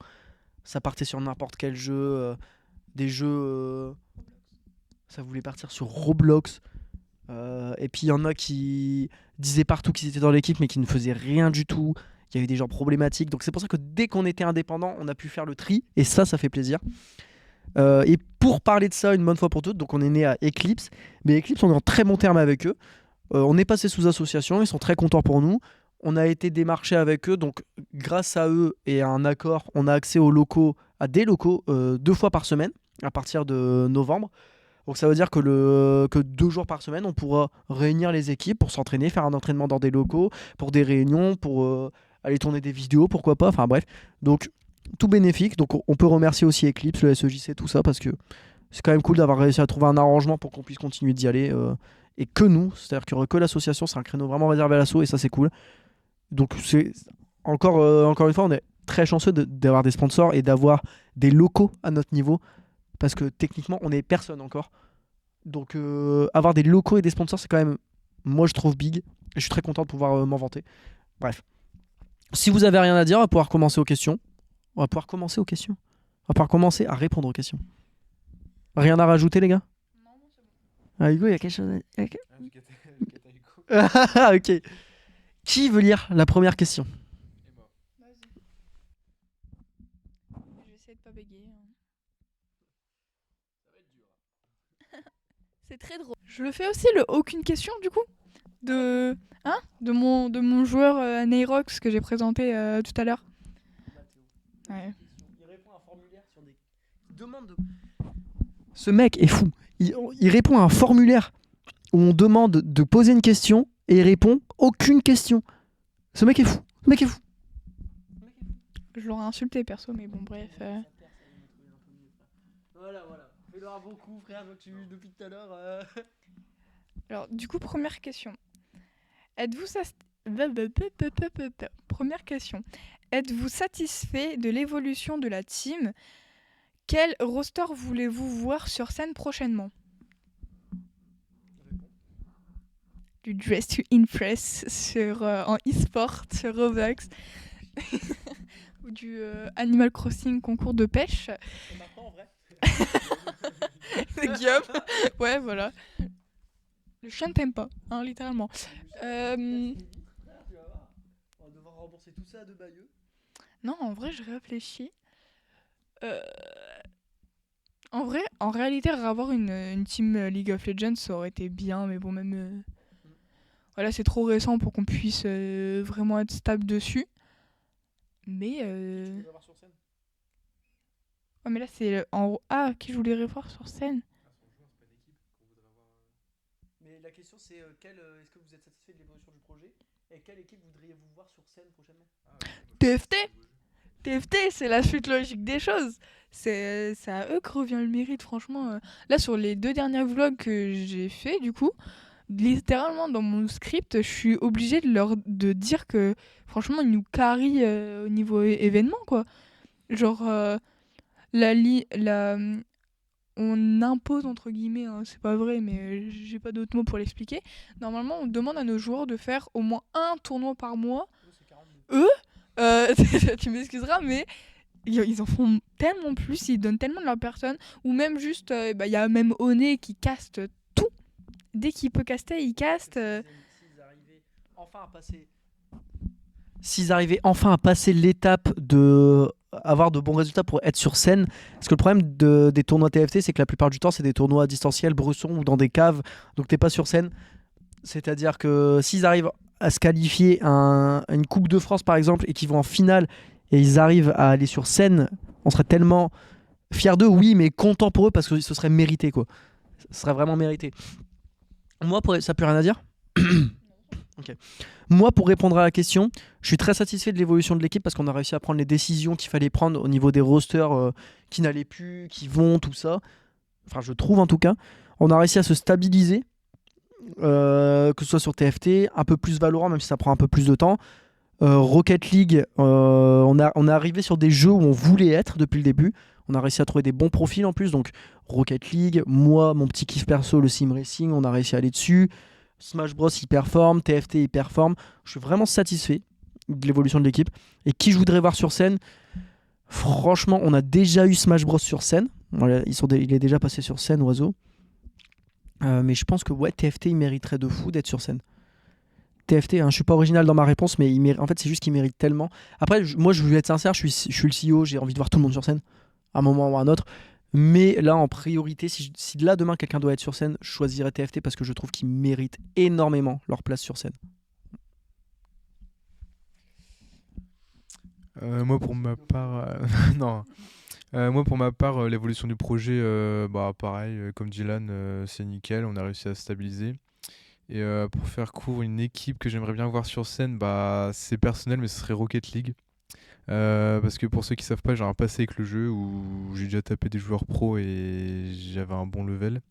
ça partait sur n'importe quel jeu, des jeux, ça voulait partir sur Roblox. Et puis il y en a qui disaient partout qu'ils étaient dans l'équipe, mais qui ne faisaient rien du tout. Il y avait des gens problématiques. Donc c'est pour ça que dès qu'on était indépendant, on a pu faire le tri, et ça fait plaisir. Et pour parler de ça une bonne fois pour toutes, donc on est né à Eclipse, mais Eclipse, on est en très bon terme avec eux. On est passé sous association, ils sont très contents pour nous. On a été démarché avec eux, donc grâce à eux et à un accord, on a accès à des locaux 2 fois par semaine à partir de novembre. Donc ça veut dire que 2 jours par semaine, on pourra réunir les équipes pour s'entraîner, faire un entraînement dans des locaux, pour des réunions, pour aller tourner des vidéos, pourquoi pas. Enfin bref, donc tout bénéfique. Donc on peut remercier aussi Eclipse, le SEJC, tout ça, parce que c'est quand même cool d'avoir réussi à trouver un arrangement pour qu'on puisse continuer d'y aller. Et que nous, c'est-à-dire qu'il n'y aurait que l'association, c'est un créneau vraiment réservé à l'asso, et ça c'est cool. Donc c'est encore une fois, on est très chanceux d'avoir des sponsors et d'avoir des locaux à notre niveau, parce que techniquement on n'est personne encore. Donc avoir des locaux et des sponsors, c'est quand même, moi je trouve big, et je suis très content de pouvoir m'en vanter. Bref, si vous avez rien à dire, on va pouvoir commencer aux questions. On va pouvoir commencer aux questions. On va pouvoir commencer à répondre aux questions. Rien à rajouter, les gars? Non, c'est bon. Ah, Hugo, il y a quelque chose à... Le Catarico. Ah, ok. Qui veut lire la première question? Vas-y. Je vais essayer de pas bégayer. C'est très drôle. Je le fais aussi le aucune question du coup de mon joueur Nairox que j'ai présenté tout à l'heure. Ouais. Il répond à un formulaire sur des demandes de... Ce mec est fou. Il répond à un formulaire où on demande de poser une question et il répond aucune question. Ce mec est fou. Ce mec est fou. Je l'aurais insulté perso, mais bon bref. Voilà. Fais-le un bon coup, frère, depuis tout à l'heure. Alors du coup première question. Première question. Êtes-vous satisfait de l'évolution de la team? Quel roster voulez-vous voir sur scène prochainement? Du Dress to Impress en e-sport sur Roblox ou du Animal Crossing concours de pêche. Et maintenant, en vrai. Guillaume. Ouais, voilà. Le chien ne t'aime pas, hein, littéralement. On va devoir rembourser tout ça de Bayeux. Non, en vrai, je réfléchis. En vrai, en réalité, avoir une team League of Legends, ça aurait été bien, mais bon, même... Voilà, c'est trop récent pour qu'on puisse vraiment être stable dessus. Mais... Oh, mais là, c'est en haut. Ah, qui je voulais revoir sur scène? Mais la question c'est est-ce que vous êtes satisfait de l'évolution du projet et quelle équipe voudriez-vous voir sur scène prochainement? TFT TFT, c'est la suite logique des choses. C'est à eux que revient le mérite, franchement. Là, sur les 2 derniers vlogs que j'ai fait, du coup, littéralement dans mon script, je suis obligée de dire que franchement ils nous carrient au niveau événement quoi. Genre la on impose entre guillemets, hein, c'est pas vrai mais j'ai pas d'autres mots pour l'expliquer. Normalement on demande à nos joueurs de faire au moins un tournoi par mois. Eux, tu m'excuseras mais ils en font tellement plus, ils donnent tellement de leur personne, ou même juste, y a même Oné qui caste tout. Dès qu'il peut caster, il caste. S'ils arrivaient enfin à passer l'étape de avoir de bons résultats pour être sur scène, parce que le problème des tournois TFT, c'est que la plupart du temps, c'est des tournois à distanciel, bressons ou dans des caves, donc t'es pas sur scène. C'est-à-dire que s'ils arrivent à se qualifier à une Coupe de France par exemple et qu'ils vont en finale et ils arrivent à aller sur scène, on serait tellement fiers d'eux, oui, mais contents pour eux parce que ce serait mérité quoi. Ce serait vraiment mérité. Moi, ça n'a plus rien à dire. Okay. Moi, pour répondre à la question, je suis très satisfait de l'évolution de l'équipe parce qu'on a réussi à prendre les décisions qu'il fallait prendre au niveau des rosters qui n'allaient plus, qui vont, tout ça. Enfin, je trouve en tout cas. On a réussi à se stabiliser, que ce soit sur TFT, un peu plus Valorant, même si ça prend un peu plus de temps. Rocket League, on est arrivé sur des jeux où on voulait être depuis le début. On a réussi à trouver des bons profils en plus. Donc, Rocket League, moi, mon petit kiff perso, le Sim Racing, on a réussi à aller dessus. Smash Bros il performe, TFT il performe. Je suis vraiment satisfait de l'évolution de l'équipe. Et qui je voudrais voir sur scène, franchement, on a déjà eu Smash Bros sur scène. Voilà, il est déjà passé sur scène, Oiseau. Mais je pense que ouais, TFT il mériterait de fou d'être sur scène. TFT, hein, je suis pas original dans ma réponse, mais en fait c'est juste qu'il mérite tellement. Après, moi je veux être sincère, je suis le CEO, j'ai envie de voir tout le monde sur scène, à un moment ou à un autre. Mais là, en priorité, si là demain quelqu'un doit être sur scène, je choisirais TFT parce que je trouve qu'ils méritent énormément leur place sur scène. Moi pour ma part, non. Moi pour ma part, l'évolution du projet, pareil, comme Dylan, c'est nickel, on a réussi à se stabiliser. Et pour faire court, une équipe que j'aimerais bien voir sur scène, c'est personnel, mais ce serait Rocket League. Parce que pour ceux qui savent pas, j'ai un passé avec le jeu où j'ai déjà tapé des joueurs pro et j'avais un bon level.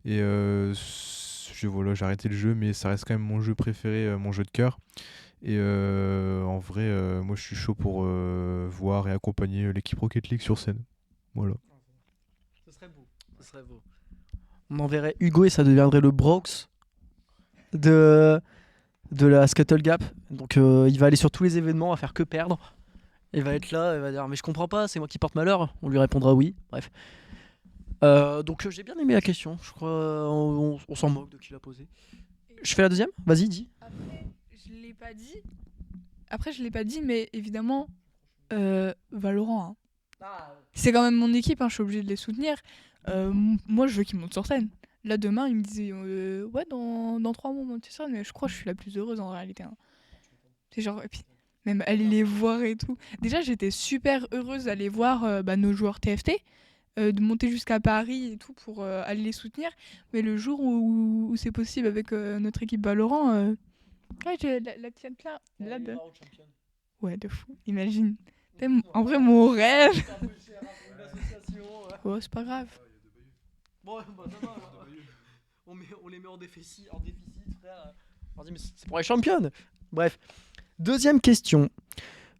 Et j'ai arrêté le jeu, mais ça reste quand même mon jeu préféré, mon jeu de cœur. Et en vrai, moi je suis chaud pour voir et accompagner l'équipe Rocket League sur scène. Voilà. Ce serait beau. On enverrait Hugo et ça deviendrait le Brox de la Scuttle Gap. Donc il va aller sur tous les événements, à faire que perdre. Il va être là, il va dire mais je comprends pas, c'est moi qui porte malheur. On lui répondra oui. Bref. Donc j'ai bien aimé la question. Je crois on s'en moque de qui l'a posé. Je fais la deuxième. Vas-y, dis. Après je l'ai pas dit, mais évidemment Valorant. Hein. C'est quand même mon équipe, hein, je suis obligée de les soutenir. Moi je veux qu'ils montent sur scène. Là demain ils me disaient ouais dans 3 mois on monte sur scène, mais je crois que je suis la plus heureuse en réalité. Hein. C'est genre et puis même aller les voir et tout. Déjà j'étais super heureuse d'aller voir nos joueurs TFT, de monter jusqu'à Paris et tout pour aller les soutenir. Mais le jour où c'est possible avec notre équipe Valorant, ouais, j'ai la tienne là de... Ouais de fou, imagine. En vrai mon rêve. Oh c'est pas grave. Bon, ça va, on les met en déficit, frère. On dit, mais c'est pour les championnes. Bref. Deuxième question.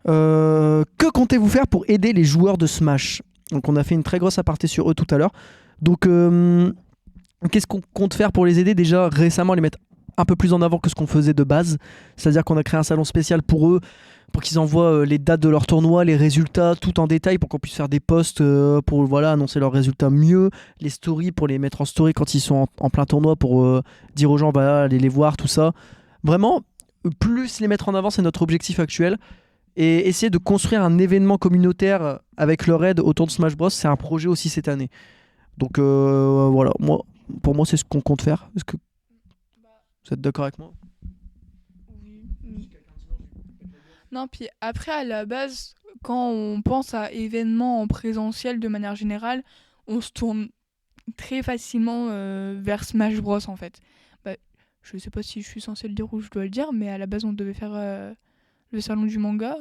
Que comptez-vous faire pour aider les joueurs de Smash ? Donc, on a fait une très grosse aparté sur eux tout à l'heure. Donc, qu'est-ce qu'on compte faire pour les aider ? Déjà, récemment, les mettre un peu plus en avant que ce qu'on faisait de base. C'est-à-dire qu'on a créé un salon spécial pour eux, pour qu'ils envoient les dates de leur tournoi, les résultats, tout en détail, pour qu'on puisse faire des posts pour annoncer leurs résultats mieux, les stories pour les mettre en story quand ils sont en plein tournoi, pour dire aux gens, allez les voir, tout ça. Vraiment, plus les mettre en avant, c'est notre objectif actuel. Et essayer de construire un événement communautaire avec leur aide autour de Smash Bros, c'est un projet aussi cette année. Donc voilà, pour moi, c'est ce qu'on compte faire. Est-ce que vous êtes d'accord avec moi ? Oui. Non, puis après, à la base, quand on pense à événements en présentiel de manière générale, on se tourne très facilement vers Smash Bros en fait. Je sais pas si je suis censée le dire ou je dois le dire, mais à la base, on devait faire le salon du manga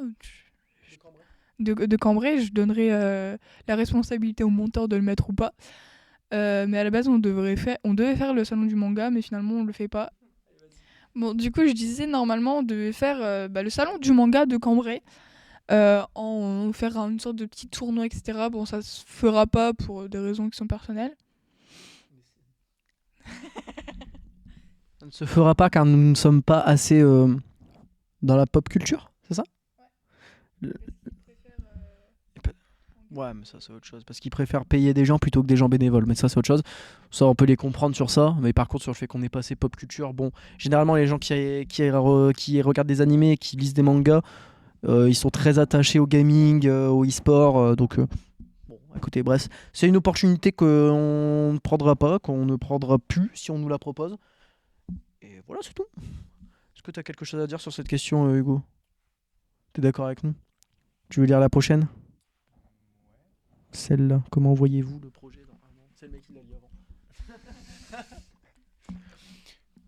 de Cambrai. Je donnerai la responsabilité au monteur de le mettre ou pas. Mais à la base, on devait faire le salon du manga, mais finalement, on le fait pas. Bon, du coup, je disais, normalement, on devait faire le salon du manga de Cambrai. Faire une sorte de petit tournoi, etc. Bon, ça se fera pas pour des raisons qui sont personnelles. Ça ne se fera pas car nous ne sommes pas assez dans la pop culture, c'est ça? Le- Ouais, mais ça c'est autre chose. Parce qu'ils préfèrent payer des gens plutôt que des gens bénévoles. Mais ça c'est autre chose. Ça on peut les comprendre sur ça. Mais par contre sur le fait qu'on est passé pop culture, bon, généralement les gens qui regardent des animés, qui lisent des mangas, ils sont très attachés au gaming, au e-sport. Bon, écoutez, bref, c'est une opportunité qu'on ne prendra pas, qu'on ne prendra plus si on nous la propose. Et voilà, c'est tout. Est-ce que tu as quelque chose à dire sur cette question, Hugo? T'es d'accord avec nous? Tu veux lire la prochaine? Celle-là. Comment voyez-vous le projet dans un an? C'est le mec qui l'a lu avant.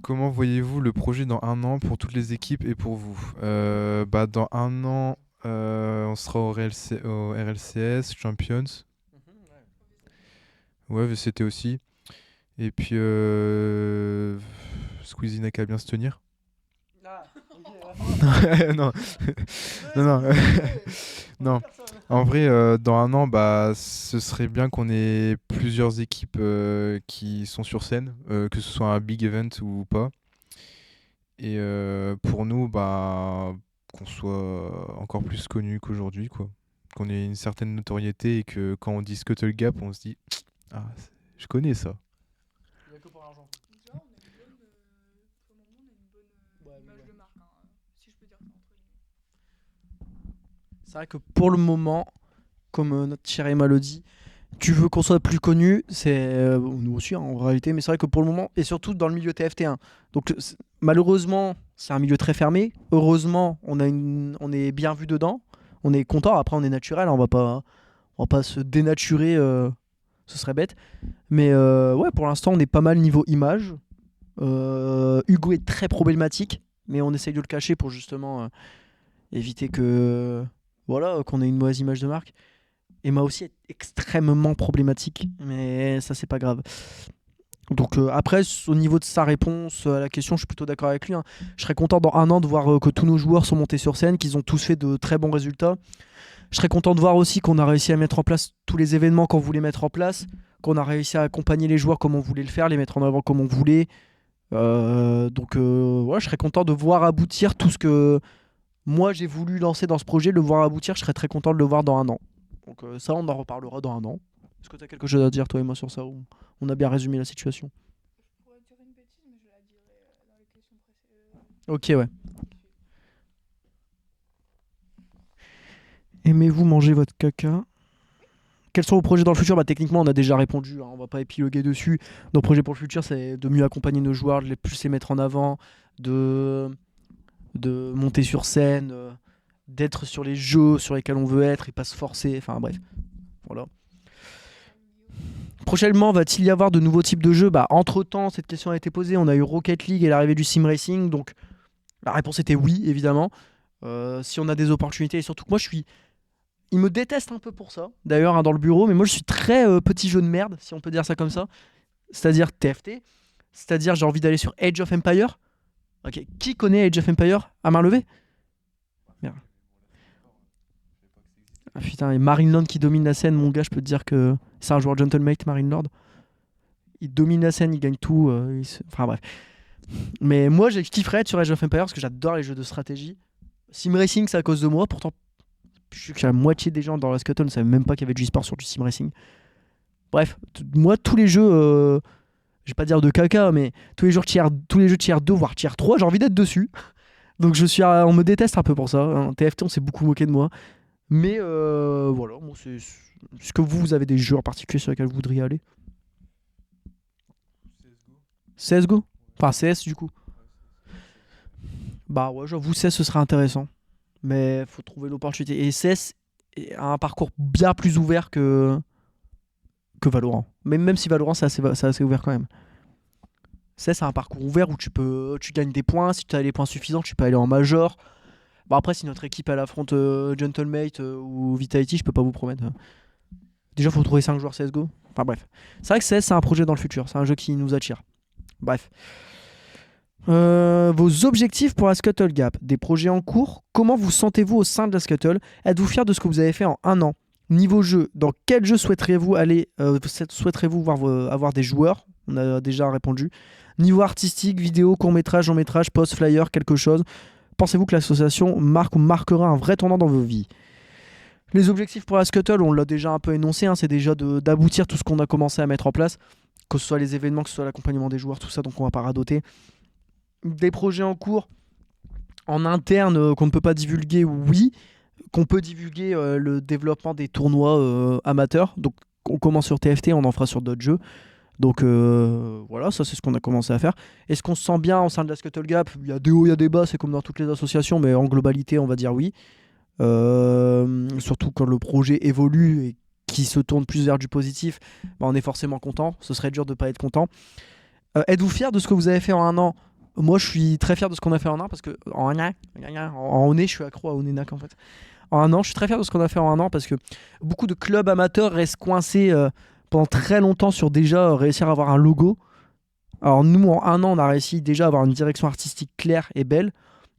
Comment voyez-vous le projet dans un an pour toutes les équipes et pour vous? Dans un an, on sera au RLCS Champions. Ouais, VCT aussi. Et puis, Squeezie n'a qu'à bien se tenir. Non, non, non. Non. En vrai, dans un an, ce serait bien qu'on ait plusieurs équipes qui sont sur scène, que ce soit un big event ou pas. Et pour nous, qu'on soit encore plus connu qu'aujourd'hui, quoi. Qu'on ait une certaine notoriété et que quand on dit Scuttle Gap, on se dit ah, je connais ça. C'est vrai que pour le moment, comme notre chère Emma le dit, tu veux qu'on soit plus connu, c'est nous aussi hein, en réalité, mais c'est vrai que pour le moment, et surtout dans le milieu TFT1, donc malheureusement c'est un milieu très fermé, heureusement on est bien vu dedans, on est content, après on est naturel, on va pas se dénaturer, ce serait bête, mais ouais pour l'instant on est pas mal niveau image. Hugo est très problématique, mais on essaye de le cacher pour justement éviter que voilà qu'on ait une mauvaise image de marque. Emma aussi est extrêmement problématique, mais ça c'est pas grave. Donc après, au niveau de sa réponse à la question, je suis plutôt d'accord avec lui, hein. Je serais content dans un an de voir que tous nos joueurs sont montés sur scène, qu'ils ont tous fait de très bons résultats. Je serais content de voir aussi qu'on a réussi à mettre en place tous les événements qu'on voulait mettre en place, qu'on a réussi à accompagner les joueurs comme on voulait le faire, les mettre en avant comme on voulait. Ouais, je serais content de voir aboutir tout ce que moi j'ai voulu lancer dans ce projet, le voir aboutir. Je serais très content de le voir dans un an. Donc ça, on en reparlera dans un an. Est-ce que tu as quelque chose à dire, toi et moi, sur ça, ou on a bien résumé la situation? Je pourrais dire une bêtise, mais je la dirai dans les questions précédentes. Ok, ouais. Aimez-vous manger votre caca? Quels sont vos projets dans le futur? Techniquement, on a déjà répondu, hein, on va pas épiloguer dessus. Nos projets pour le futur, c'est de mieux accompagner nos joueurs, de les plus les mettre en avant, de monter sur scène, d'être sur les jeux sur lesquels on veut être et pas se forcer. Enfin bref, voilà. Prochainement, va-t-il y avoir de nouveaux types de jeux? Entre-temps, cette question a été posée. On a eu Rocket League et l'arrivée du Sim Racing. Donc la réponse était oui, évidemment. Si on a des opportunités, et surtout que moi, il me déteste un peu pour ça, d'ailleurs, hein, dans le bureau. Mais moi, je suis très petit jeu de merde, si on peut dire ça comme ça. C'est-à-dire TFT. C'est-à-dire, j'ai envie d'aller sur Age of Empire. Ok, qui connaît Age of Empire à main levée? Merde. Ah putain, et Marine Lord qui domine la scène, mon gars, je peux te dire que c'est un joueur gentlemate, Marine Lord. Il domine la scène, il gagne tout. Enfin bref. Mais moi, je kifferais être sur Age of Empires parce que j'adore les jeux de stratégie. Sim Racing, c'est à cause de moi. Pourtant, je suis que la moitié des gens dans la Scuttle ne savaient même pas qu'il y avait du e-sport sur du Sim Racing. Bref, moi, tous les jeux, je vais pas dire de caca, mais tous les jeux tier 2, voire tier 3, j'ai envie d'être dessus. Donc on me déteste un peu pour ça, hein. TFT, on s'est beaucoup moqué de moi. Mais voilà, bon, est-ce que vous avez des jeux en particulier sur lesquels vous voudriez aller? CSGO? Enfin CS du coup. Bah ouais, j'avoue, CS ce serait intéressant. Mais faut trouver l'opportunité. Et CS a un parcours bien plus ouvert que Valorant. Même si Valorant c'est assez ouvert quand même. CS a un parcours ouvert où tu gagnes des points. Si tu as les points suffisants, tu peux aller en major. Bon après, si notre équipe elle affronte Gentlemate ou Vitality, je peux pas vous promettre. Déjà, faut trouver 5 joueurs CSGO. Enfin bref. C'est vrai que CS c'est un projet dans le futur. C'est un jeu qui nous attire. Bref. Vos objectifs pour la Scuttle Gap, des projets en cours, comment vous sentez-vous au sein de la Scuttle? Êtes-vous fier de ce que vous avez fait en un an? Niveau jeu, dans quel jeu souhaiteriez-vous aller souhaiteriez-vous avoir des joueurs? On a déjà répondu. Niveau artistique, vidéo, court-métrage, long-métrage, post, flyer, quelque chose. Pensez-vous que l'association marque ou marquera un vrai tournant dans vos vies? Les objectifs pour la Scuttle, on l'a déjà un peu énoncé, c'est déjà d'aboutir tout ce qu'on a commencé à mettre en place, que ce soit les événements, que ce soit l'accompagnement des joueurs, tout ça, donc on va pas radoter. Des projets en cours, en interne, qu'on ne peut pas divulguer, oui. Qu'on peut divulguer le développement des tournois amateurs. Donc on commence sur TFT, on en fera sur d'autres jeux. Donc voilà, ça c'est ce qu'on a commencé à faire. Est-ce qu'on se sent bien au sein de la Scuttle Gap? Il y a des hauts, il y a des bas, c'est comme dans toutes les associations, mais en globalité, on va dire oui. Surtout quand le projet évolue et qui se tourne plus vers du positif, bah, on est forcément content. Ce serait dur de ne pas être content. Êtes-vous fier de ce que vous avez fait en un an? Moi, je suis très fier de ce qu'on a fait en un an parce que en Oné, je suis accro à Onénac en fait. En un an, je suis très fier de ce qu'on a fait en un an parce que beaucoup de clubs amateurs restent coincés pendant très longtemps sur déjà réussir à avoir un logo. Alors nous, en un an, on a réussi déjà à avoir une direction artistique claire et belle.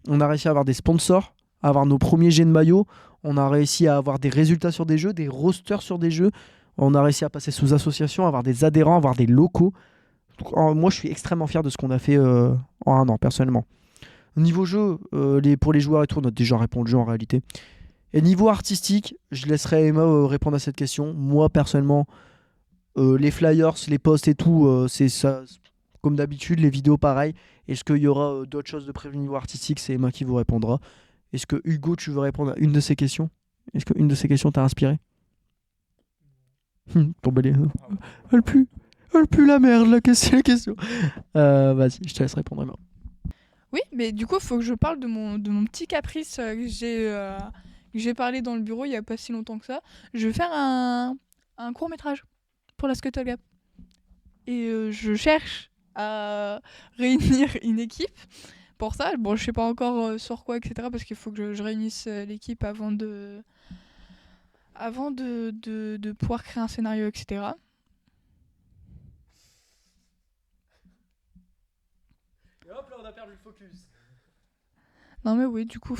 On a réussi à avoir des sponsors, à avoir nos premiers jets de maillot. On a réussi à avoir des résultats sur des jeux, des rosters sur des jeux. On a réussi à passer sous association, à avoir des adhérents, à avoir des locaux. Donc, moi, je suis extrêmement fier de ce qu'on a fait en un an, personnellement. Niveau jeu, pour les joueurs et tout, on a déjà répondu en réalité. Et niveau artistique, je laisserai Emma répondre à cette question. Moi, personnellement, les flyers, les posts et tout, c'est ça. Comme d'habitude, les vidéos, pareil. Est-ce qu'il y aura d'autres choses de prévu niveau artistique? C'est Emma qui vous répondra. Est-ce que Hugo, tu veux répondre à une de ces questions? Est-ce qu'une de ces questions t'a inspiré? Tombez les... Elle pue la merde, la question. Vas-y, je te laisse répondre, Emma. Oui, mais du coup, il faut que je parle de mon petit caprice que j'ai parlé dans le bureau il n'y a pas si longtemps que ça. Je vais faire un court-métrage pour la Scuttle Gap. Et je cherche à réunir une équipe pour ça. Bon, je sais pas encore sur quoi, etc. Parce qu'il faut que je réunisse l'équipe avant de pouvoir créer un scénario, etc. Et hop là, on a perdu le focus. Non mais oui, du coup,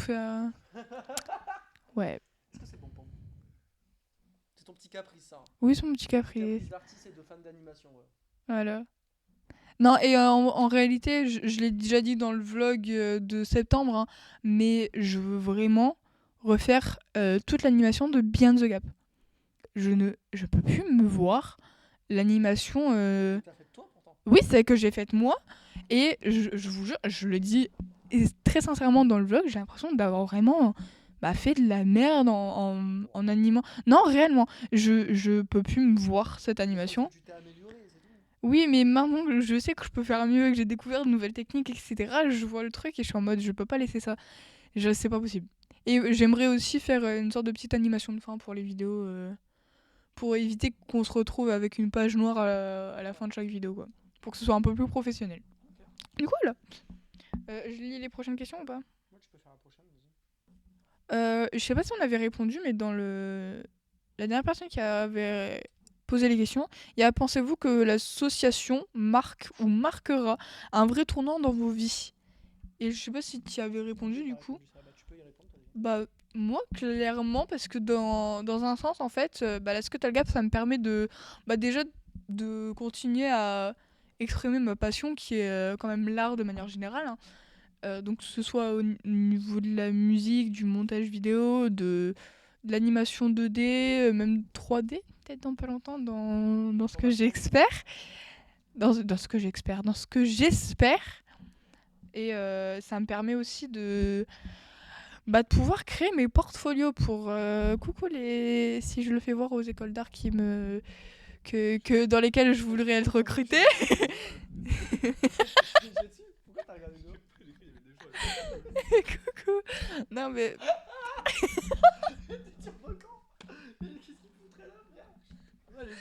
ouais. Est-ce que c'est bon? C'est ton petit caprice, ça. Oui, c'est mon petit caprice. Caprice d'artiste et de fan d'animation, ouais. Voilà. Non, et en réalité, je l'ai déjà dit dans le vlog de septembre, mais je veux vraiment refaire toute l'animation de Beyond the Gap. Je peux plus me voir l'animation. T'as fait toi pourtant? Oui, c'est que j'ai faite moi, et je vous jure, je le dis très sincèrement dans le vlog, j'ai l'impression d'avoir vraiment fait de la merde en animant. Non, réellement, je peux plus me voir cette animation. Tu t'es amélioré, c'est tout. Oui, mais maintenant que je sais que je peux faire mieux, que j'ai découvert de nouvelles techniques, etc., je vois le truc et je suis en mode, je peux pas laisser ça. C'est pas possible. Et j'aimerais aussi faire une sorte de petite animation de fin pour les vidéos, pour éviter qu'on se retrouve avec une page noire à la fin de chaque vidéo, quoi. Pour que ce soit un peu plus professionnel. Du coup, là, je lis les prochaines questions ou pas? Moi, tu peux faire la prochaine, vas-y. Je sais pas si on avait répondu, mais dans la dernière personne qui avait posé les questions, il y a pensez-vous que l'association marque ou marquera un vrai tournant dans vos vies? Et je sais pas si tu y avais répondu du coup. Tu peux y répondre, vas-y. Bah moi clairement parce que dans un sens en fait la Scuttle Gap ça me permet de déjà de continuer à exprimer ma passion qui est quand même l'art de manière générale, hein. Donc que ce soit au niveau de la musique, du montage vidéo, de l'animation 2D, même 3D peut-être dans pas longtemps dans ce que j'espère. Dans ce que j'espère. Et ça me permet aussi de pouvoir créer mes portfolios pour coucou si je le fais voir aux écoles d'art dans lesquelles je voudrais être recrutée. Pourquoi t'as regardé nous? Coucou. Non mais T'es volcan. Mais qu'est-ce qu'il foutrait là? Allez,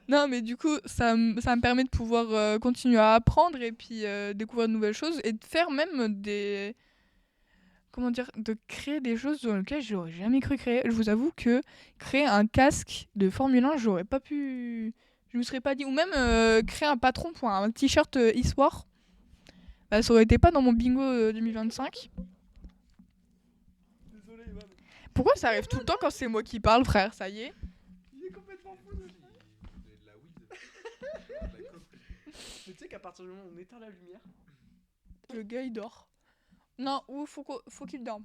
non mais du coup ça me permet de pouvoir continuer à apprendre et puis découvrir de nouvelles choses et de faire même de créer des choses dans lesquelles j'aurais jamais cru créer. Je vous avoue que créer un casque de Formule 1, je me serais pas dit. Ou même créer un patron pour un t-shirt e-sport. Bah, ça aurait été pas dans mon bingo 2025. Désolé, Ivan. Pourquoi ça arrive tout le temps quand c'est moi qui parle, frère? Ça y est. Il est complètement fou. Mais tu sais qu'à partir du moment où on éteint la lumière, Le gars il dort. Non, ou faut qu'il dorme.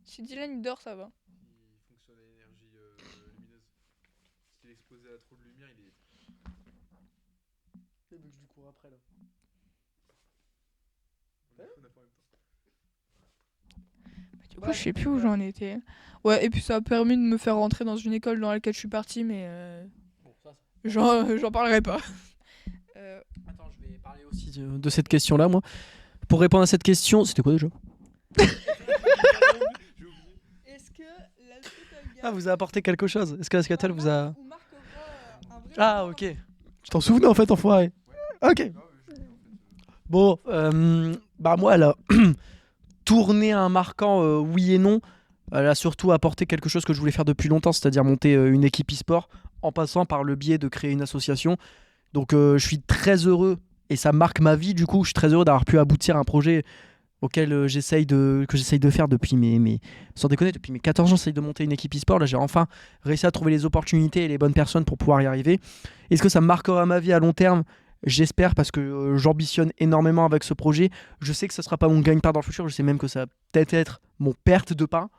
Si Dylan il dort, ça va. Il fonctionne à l'énergie lumineuse. S'il est exposé à trop de lumière, il est. il veut que je lui cours après là. Du coup, je sais plus où j'en étais. Ouais, et puis ça a permis de me faire rentrer dans une école dans laquelle je suis partie, mais Bon, ça, j'en parlerai pas. Attends, je vais parler aussi de cette question-là, moi. Pour répondre à cette question, c'était quoi déjà? Est-ce que l'Alscatel Ah, vous a apporté quelque chose. Est-ce que l'Alscatel vous a... Ah, ok. Tu t'en souvenais en fait, enfoiré. Ok. Bon, bah moi, elle a tourné un marquant, oui et non. Elle a surtout apporté quelque chose que je voulais faire depuis longtemps, c'est-à-dire monter une équipe e-sport en passant par le biais de créer une association. Donc je suis très heureux et ça marque ma vie du coup. Je suis très heureux d'avoir pu aboutir à un projet auquel que j'essaye de faire depuis sans déconner, depuis mes 14 ans, j'essaye de monter une équipe e-sport. Là, j'ai enfin réussi à trouver les opportunités et les bonnes personnes pour pouvoir y arriver. Est-ce que ça marquera ma vie à long terme? J'espère parce que j'ambitionne énormément avec ce projet. Je sais que ça sera pas mon gagne-pain dans le futur. Je sais même que ça va peut-être être mon perte de pain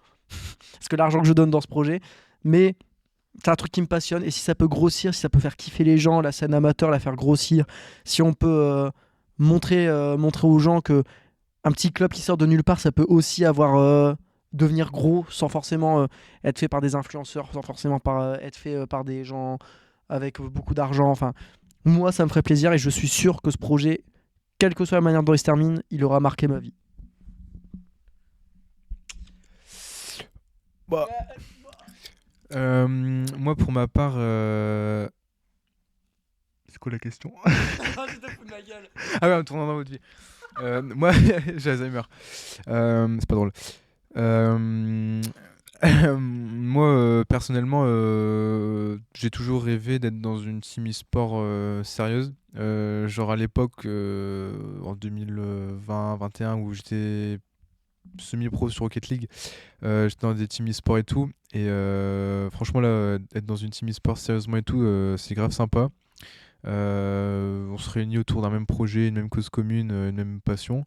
parce que l'argent que je donne dans ce projet. Mais c'est un truc qui me passionne et si ça peut grossir, si ça peut faire kiffer les gens, la scène amateur, la faire grossir, si on peut montrer aux gens que un petit club qui sort de nulle part, ça peut aussi devenir gros sans forcément être fait par des influenceurs, sans forcément être fait par des gens avec beaucoup d'argent. Enfin, moi, ça me ferait plaisir et je suis sûr que ce projet, quelle que soit la manière dont il se termine, il aura marqué ma vie. Bah. Moi, pour ma part, c'est quoi la question? Ah ouais, en tournant dans votre vie. Moi, j'ai Alzheimer. C'est pas drôle. Moi, personnellement, j'ai toujours rêvé d'être dans une team e-sport sérieuse. Genre à l'époque, en 2020-21, où j'étais semi-pro sur Rocket League, j'étais dans des teams e-sport et tout. Et franchement, là, être dans une team e-sport sérieusement et tout, c'est grave sympa. On se réunit autour d'un même projet, une même cause commune, une même passion.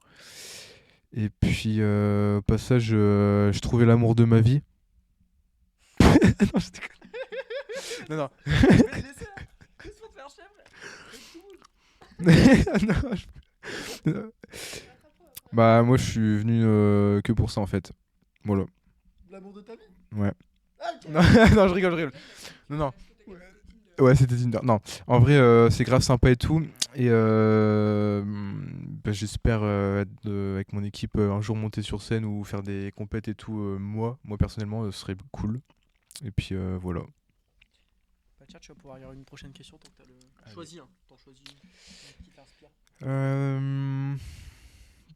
Et puis, au passage, j'ai trouvé l'amour de ma vie. Non, je déconne. Non, non. Non, bah, moi, je suis venu que pour ça, en fait. Voilà. L'amour de ta vie? Ouais. Ah, ok. Non, non, je rigole. Non, non. Ouais, c'était Tinder. Non, en vrai, c'est grave sympa et tout. Et bah, j'espère avec mon équipe un jour monter sur scène ou faire des compètes et tout. Moi personnellement, ce serait cool. Et puis voilà. Bah, tiens, tu vas pouvoir y avoir une prochaine question tant que t'as le. Allez. Choisis un. T'en choisis une qui t'inspire.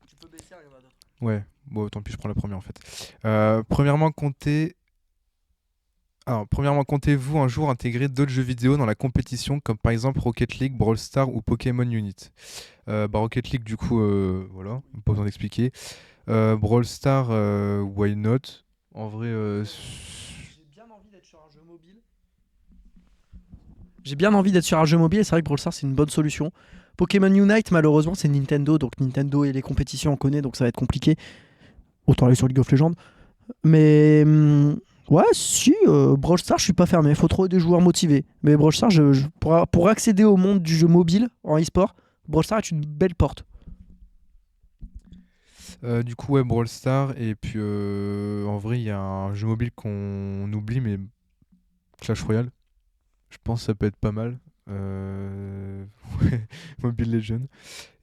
Tu peux baisser, il y en a d'autres. Ouais, bon, tant pis, je prends la première en fait. Premièrement, comptez-vous un jour intégrer d'autres jeux vidéo dans la compétition, comme par exemple Rocket League, Brawl Stars ou Pokémon Unit? Rocket League, du coup, voilà, pas besoin d'expliquer. Brawl Stars, why not? En vrai, J'ai bien envie d'être sur un jeu mobile. J'ai bien envie d'être sur un jeu mobile et c'est vrai que Brawl Stars c'est une bonne solution. Pokémon Unite, malheureusement, c'est Nintendo, donc Nintendo et les compétitions on connaît, donc ça va être compliqué. Autant aller sur League of Legends. Mais ouais, si, Brawl Stars, je suis pas fermé. Il faut trouver des joueurs motivés. Mais Brawl Stars, pour accéder au monde du jeu mobile en e-sport, Brawl Stars est une belle porte. du coup, ouais, Brawl Stars. Et puis, en vrai, il y a un jeu mobile qu'on oublie, mais Clash Royale. Je pense que ça peut être pas mal. Ouais, Mobile Legends.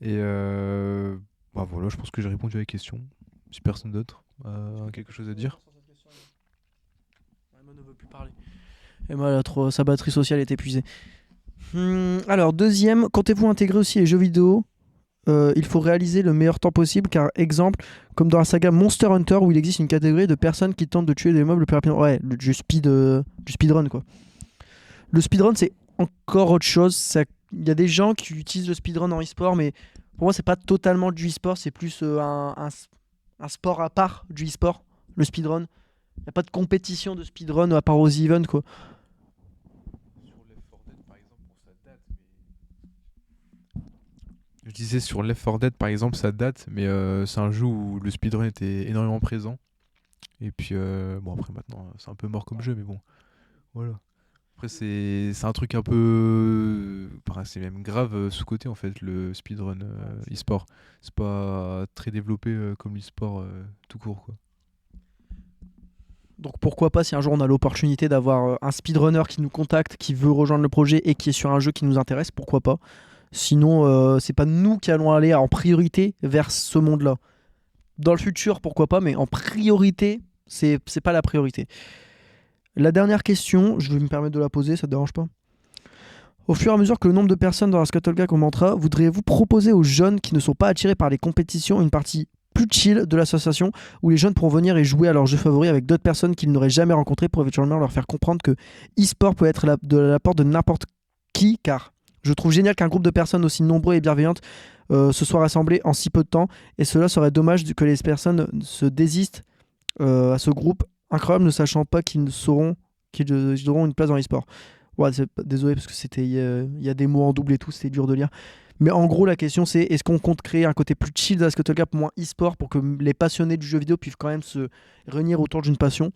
Et bah voilà, je pense que j'ai répondu à la question. Si personne d'autre a quelque chose à dire. Emma ne veut plus parler. Emma, sa batterie sociale est épuisée. Alors, deuxième, comptez-vous intégrer aussi les jeux vidéo? Il faut réaliser le meilleur temps possible, car exemple, comme dans la saga Monster Hunter, où il existe une catégorie de personnes qui tentent de tuer des mobs le plus rapidement. Ouais, du speedrun quoi. Le speedrun, c'est encore autre chose. Il y a des gens qui utilisent le speedrun en e-sport, mais pour moi, c'est pas totalement du e-sport, c'est plus un sport à part du e-sport, le speedrun. Il n'y a pas de compétition de speedrun à part aux events, quoi. Je disais sur Left 4 Dead par exemple, ça date, mais c'est un jeu où le speedrun était énormément présent. Et puis, bon, après maintenant, c'est un peu mort comme jeu, mais bon, voilà. Après, c'est un truc un peu. Enfin, c'est même grave sous-côté en fait, le speedrun e-sport. C'est pas très développé comme l'e-sport tout court, quoi. Donc pourquoi pas, si un jour on a l'opportunité d'avoir un speedrunner qui nous contacte, qui veut rejoindre le projet et qui est sur un jeu qui nous intéresse, pourquoi pas. Sinon, c'est pas nous qui allons aller en priorité vers ce monde-là. Dans le futur, pourquoi pas, mais en priorité, c'est pas la priorité. La dernière question, je vais me permettre de la poser, ça te dérange pas? Au fur et à mesure que le nombre de personnes dans la Scuttlegang augmentera, voudriez-vous proposer aux jeunes qui ne sont pas attirés par les compétitions une partie plus chill de l'association où les jeunes pourront venir et jouer à leurs jeux favoris avec d'autres personnes qu'ils n'auraient jamais rencontrées pour éventuellement leur faire comprendre que e-sport peut être de la porte de n'importe qui, car je trouve génial qu'un groupe de personnes aussi nombreux et bienveillantes se soient rassemblées en si peu de temps, et cela serait dommage que les personnes se désistent à ce groupe incroyable, ne sachant pas qu'ils auront une place dans l'e-sport. Ouais, désolé parce que il y a des mots en double et tout, c'était dur de lire. Mais en gros, la question c'est, est-ce qu'on compte créer un côté plus chill de la Scuttlegang, moins e-sport, pour que les passionnés du jeu vidéo puissent quand même se réunir autour d'une passion?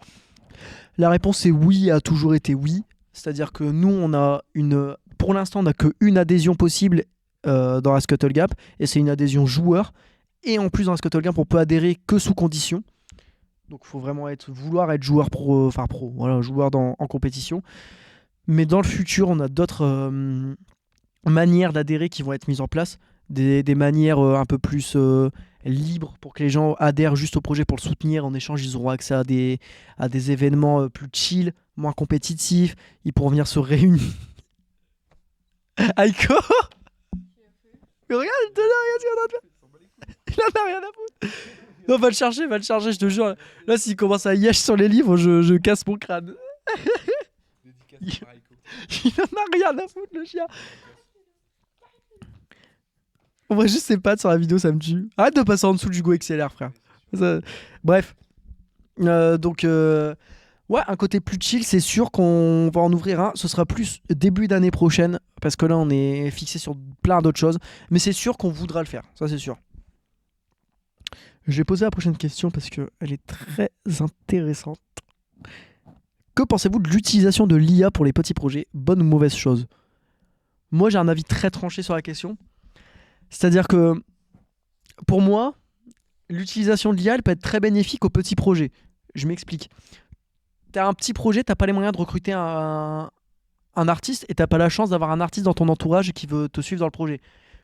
La réponse est oui, a toujours été oui. C'est-à-dire que nous, pour l'instant, on n'a qu'une adhésion possible dans la Scuttlegang, et c'est une adhésion joueur. Et en plus, dans la Scuttlegang, on peut adhérer que sous condition. Donc, il faut vraiment vouloir être joueur pro, voilà, joueur en compétition. Mais dans le futur, on a d'autres manières d'adhérer qui vont être mises en place. Des manières un peu plus libres pour que les gens adhèrent juste au projet pour le soutenir. En échange, ils auront accès à des événements plus chill, moins compétitifs. Ils pourront venir se réunir. Aiko. Mais regarde, il te regarde ce qu'il est en train de faire. Il en a rien à foutre. Non, va le chercher, je te jure. Là, s'il commence à yesh sur les livres, je casse mon crâne. Il en a rien à foutre, le chien. On voit juste ses pattes sur la vidéo, ça me tue. Arrête de passer en dessous du Go XLR, frère. Bref. Donc, ouais, un côté plus chill, c'est sûr qu'on va en ouvrir un. Ce sera plus début d'année prochaine, parce que là, on est fixé sur plein d'autres choses. Mais c'est sûr qu'on voudra le faire, ça c'est sûr. Je vais poser la prochaine question parce qu'elle est très intéressante. Que pensez-vous de l'utilisation de l'IA pour les petits projets? Bonne ou mauvaise chose? Moi, j'ai un avis très tranché sur la question. C'est-à-dire que, pour moi, l'utilisation de l'IA, elle peut être très bénéfique aux petits projets. Je m'explique. T'as un petit projet, t'as pas les moyens de recruter un artiste, et t'as pas la chance d'avoir un artiste dans ton entourage qui veut te suivre dans le projet.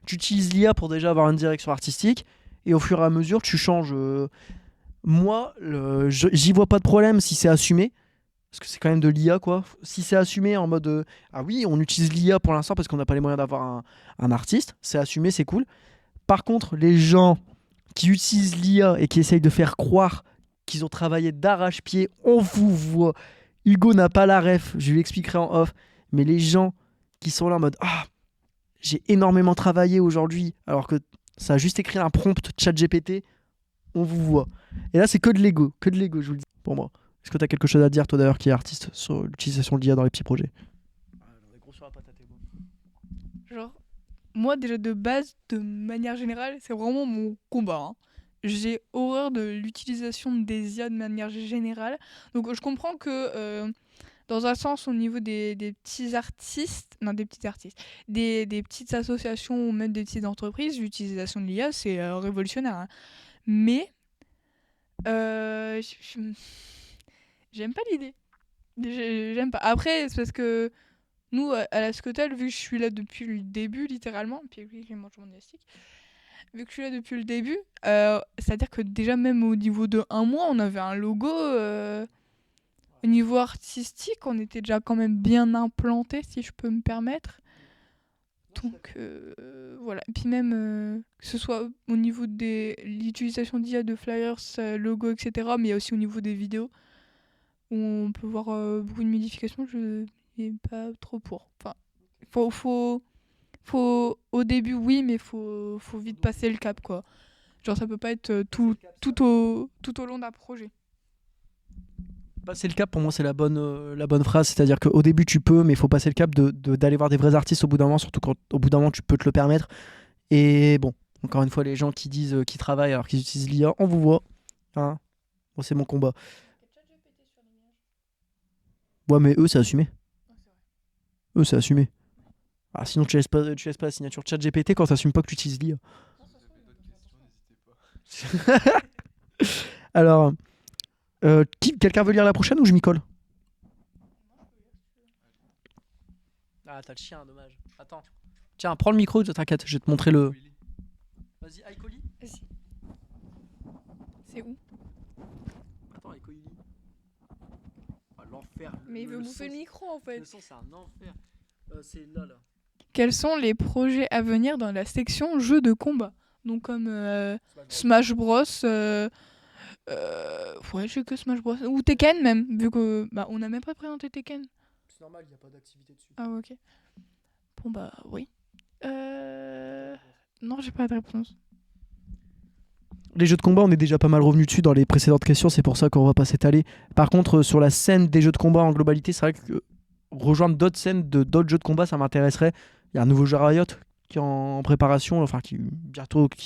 Tu utilises l'IA pour déjà avoir une direction artistique, et au fur et à mesure, tu changes. Moi, j'y vois pas de problème si c'est assumé. Parce que c'est quand même de l'IA, quoi. Si c'est assumé en mode ah oui, on utilise l'IA pour l'instant parce qu'on n'a pas les moyens d'avoir un artiste, c'est assumé, c'est cool. Par contre, les gens qui utilisent l'IA et qui essayent de faire croire qu'ils ont travaillé d'arrache-pied, on vous voit. Hugo n'a pas la ref, je lui expliquerai en off. Mais les gens qui sont là en mode ah, j'ai énormément travaillé aujourd'hui, alors que ça a juste écrit un prompt chat GPT, on vous voit. Et là, c'est que de l'ego, je vous le dis, pour moi. Est-ce que tu as quelque chose à dire, toi d'ailleurs, qui est artiste, sur l'utilisation de l'IA dans les petits projets? Genre, moi déjà de base, de manière générale, c'est vraiment mon combat, hein. J'ai horreur de l'utilisation des IA de manière générale. Donc je comprends que dans un sens, au niveau des petits artistes, non des petits artistes, des petites associations ou même des petites entreprises, l'utilisation de l'IA c'est révolutionnaire, hein. Mais j'aime pas l'idée. J'aime pas. Après, c'est parce que nous, à la Scuttle, vu que je suis là depuis le début, littéralement, puis oui, j'ai mangé mon élastique, vu que je suis là depuis le début, c'est-à-dire que déjà, même au niveau de un mois, on avait un logo. Au niveau artistique, on était déjà quand même bien implanté, si je peux me permettre. Donc, voilà. Et puis même, que ce soit au niveau de l'utilisation d'IA, de flyers, logos, etc., mais il y a aussi au niveau des vidéos, où on peut voir beaucoup de modifications, je n'ai pas trop pour. Enfin, Faut au début oui, mais faut vite passer le cap quoi. Genre ça peut pas être tout au long d'un projet. Passer le cap, pour moi, c'est la bonne phrase. C'est-à-dire qu'au début, tu peux, mais il faut passer le cap d'aller voir des vrais artistes au bout d'un moment, surtout quand au bout d'un moment, tu peux te le permettre. Et bon, encore une fois, les gens qui disent qu'ils travaillent alors qu'ils utilisent l'IA, on vous voit. Hein. Moi, c'est mon combat. Ouais, mais eux, c'est assumé. Eux, c'est assumé. Ah, sinon, tu laisses pas la signature ChatGPT quand t'assumes pas que tu utilises l'IA. Alors, quelqu'un veut lire la prochaine ou je m'y colle? Ah, t'as le chien, dommage. Attends. Tiens, prends le micro, t'inquiète, je vais te montrer le. Vas-y, iColi. Vas-y. C'est où? Attends, iColi. Ah, l'enfer. Mais il veut bouffer le micro en fait. Le son, c'est un enfer. C'est là, là. Quels sont les projets à venir dans la section jeux de combat? Donc comme Smash Bros. Ouais, j'ai que Smash Bros. Ou Tekken même, vu que bah on n'a même pas présenté Tekken. C'est normal, il n'y a pas d'activité dessus. Ah ok. Bon bah oui. Non, j'ai pas de réponse. Les jeux de combat, on est déjà pas mal revenu dessus dans les précédentes questions, c'est pour ça qu'on va pas s'étaler. Par contre, sur la scène des jeux de combat en globalité, c'est vrai que rejoindre d'autres scènes de d'autres jeux de combat, ça m'intéresserait. Il y a un nouveau jeu Riot qui est en préparation, enfin qui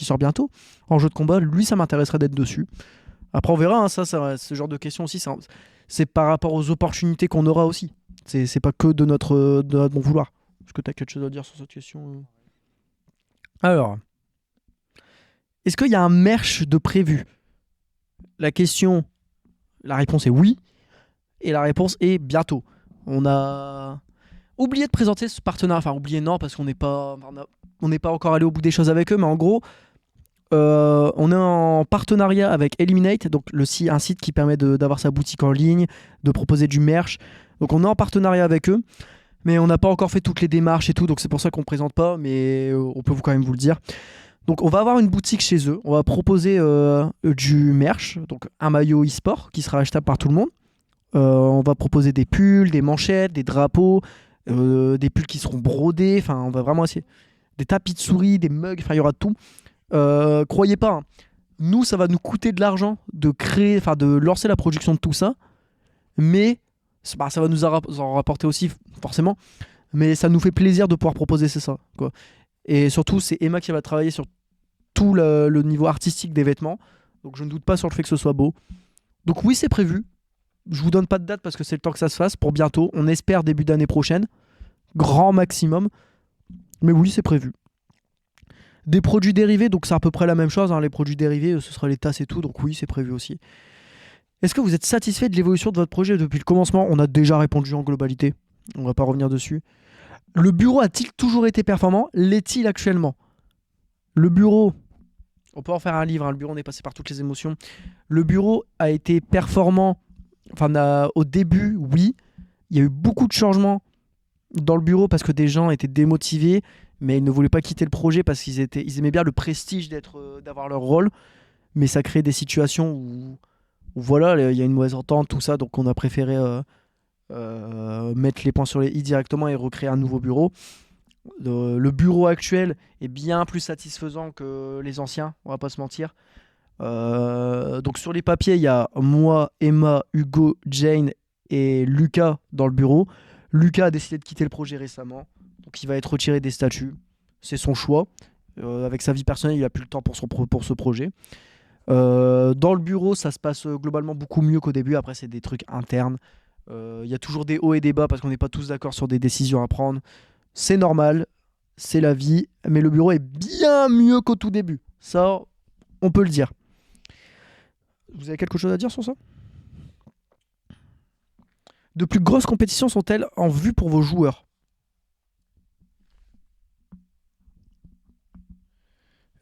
sort bientôt en jeu de combat. Lui, ça m'intéresserait d'être dessus. Après, on verra, hein, ce genre de questions aussi, c'est par rapport aux opportunités qu'on aura aussi. C'est pas que de notre bon vouloir. Est-ce que tu as quelque chose à dire sur cette question? Alors, est-ce qu'il y a un merch de prévu? La réponse est oui. Et la réponse est bientôt. On a oublié de présenter ce partenaire. Enfin, oublié non, parce qu'on n'est pas encore allé au bout des choses avec eux. Mais en gros, on est en partenariat avec Eliminate, donc un site qui permet d'avoir sa boutique en ligne, de proposer du merch. Donc on est en partenariat avec eux. Mais on n'a pas encore fait toutes les démarches et tout. Donc c'est pour ça qu'on ne présente pas. Mais on peut quand même vous le dire. Donc on va avoir une boutique chez eux, on va proposer du merch, donc un maillot e-sport qui sera achetable par tout le monde. On va proposer des pulls, des manchettes, des drapeaux, des pulls qui seront brodés, enfin on va vraiment essayer. Des tapis de souris, des mugs, enfin il y aura tout. Croyez pas, hein, nous ça va nous coûter de l'argent de lancer la production de tout ça, mais ça va nous en rapporter aussi forcément, mais ça nous fait plaisir de pouvoir proposer ça, quoi. Et surtout c'est Emma qui va travailler sur tout le niveau artistique des vêtements. Donc je ne doute pas sur le fait que ce soit beau. Donc oui, c'est prévu. Je vous donne pas de date parce que c'est le temps que ça se fasse pour bientôt. On espère début d'année prochaine. Grand maximum. Mais oui, c'est prévu. Des produits dérivés, donc c'est à peu près la même chose. Hein. Les produits dérivés, ce sera les tasses et tout. Donc oui, c'est prévu aussi. Est-ce que vous êtes satisfait de l'évolution de votre projet depuis le commencement? On a déjà répondu en globalité. On va pas revenir dessus. Le bureau a-t-il toujours été performant? L'est-il actuellement? Le bureau, on peut en faire un livre, hein, le bureau on est passé par toutes les émotions. Le bureau a été performant, au début, oui. Il y a eu beaucoup de changements dans le bureau parce que des gens étaient démotivés, mais ils ne voulaient pas quitter le projet parce ils aimaient bien le prestige d'avoir leur rôle. Mais ça crée des situations où voilà, il y a une mauvaise entente, tout ça, donc on a préféré mettre les points sur les i directement et recréer un nouveau bureau. Le bureau actuel est bien plus satisfaisant que les anciens, on va pas se mentir. Donc sur les papiers, il y a moi, Emma, Hugo, Jane et Lucas dans le bureau. Lucas a décidé de quitter le projet récemment, donc il va être retiré des statuts. C'est son choix. Avec sa vie personnelle, il a plus le temps pour ce projet. Dans le bureau, ça se passe globalement beaucoup mieux qu'au début. Après, c'est des trucs internes. Il y a toujours des hauts et des bas parce qu'on n'est pas tous d'accord sur des décisions à prendre. C'est normal, c'est la vie, mais le bureau est bien mieux qu'au tout début. Ça, on peut le dire. Vous avez quelque chose à dire sur ça? De plus grosses compétitions sont-elles en vue pour vos joueurs?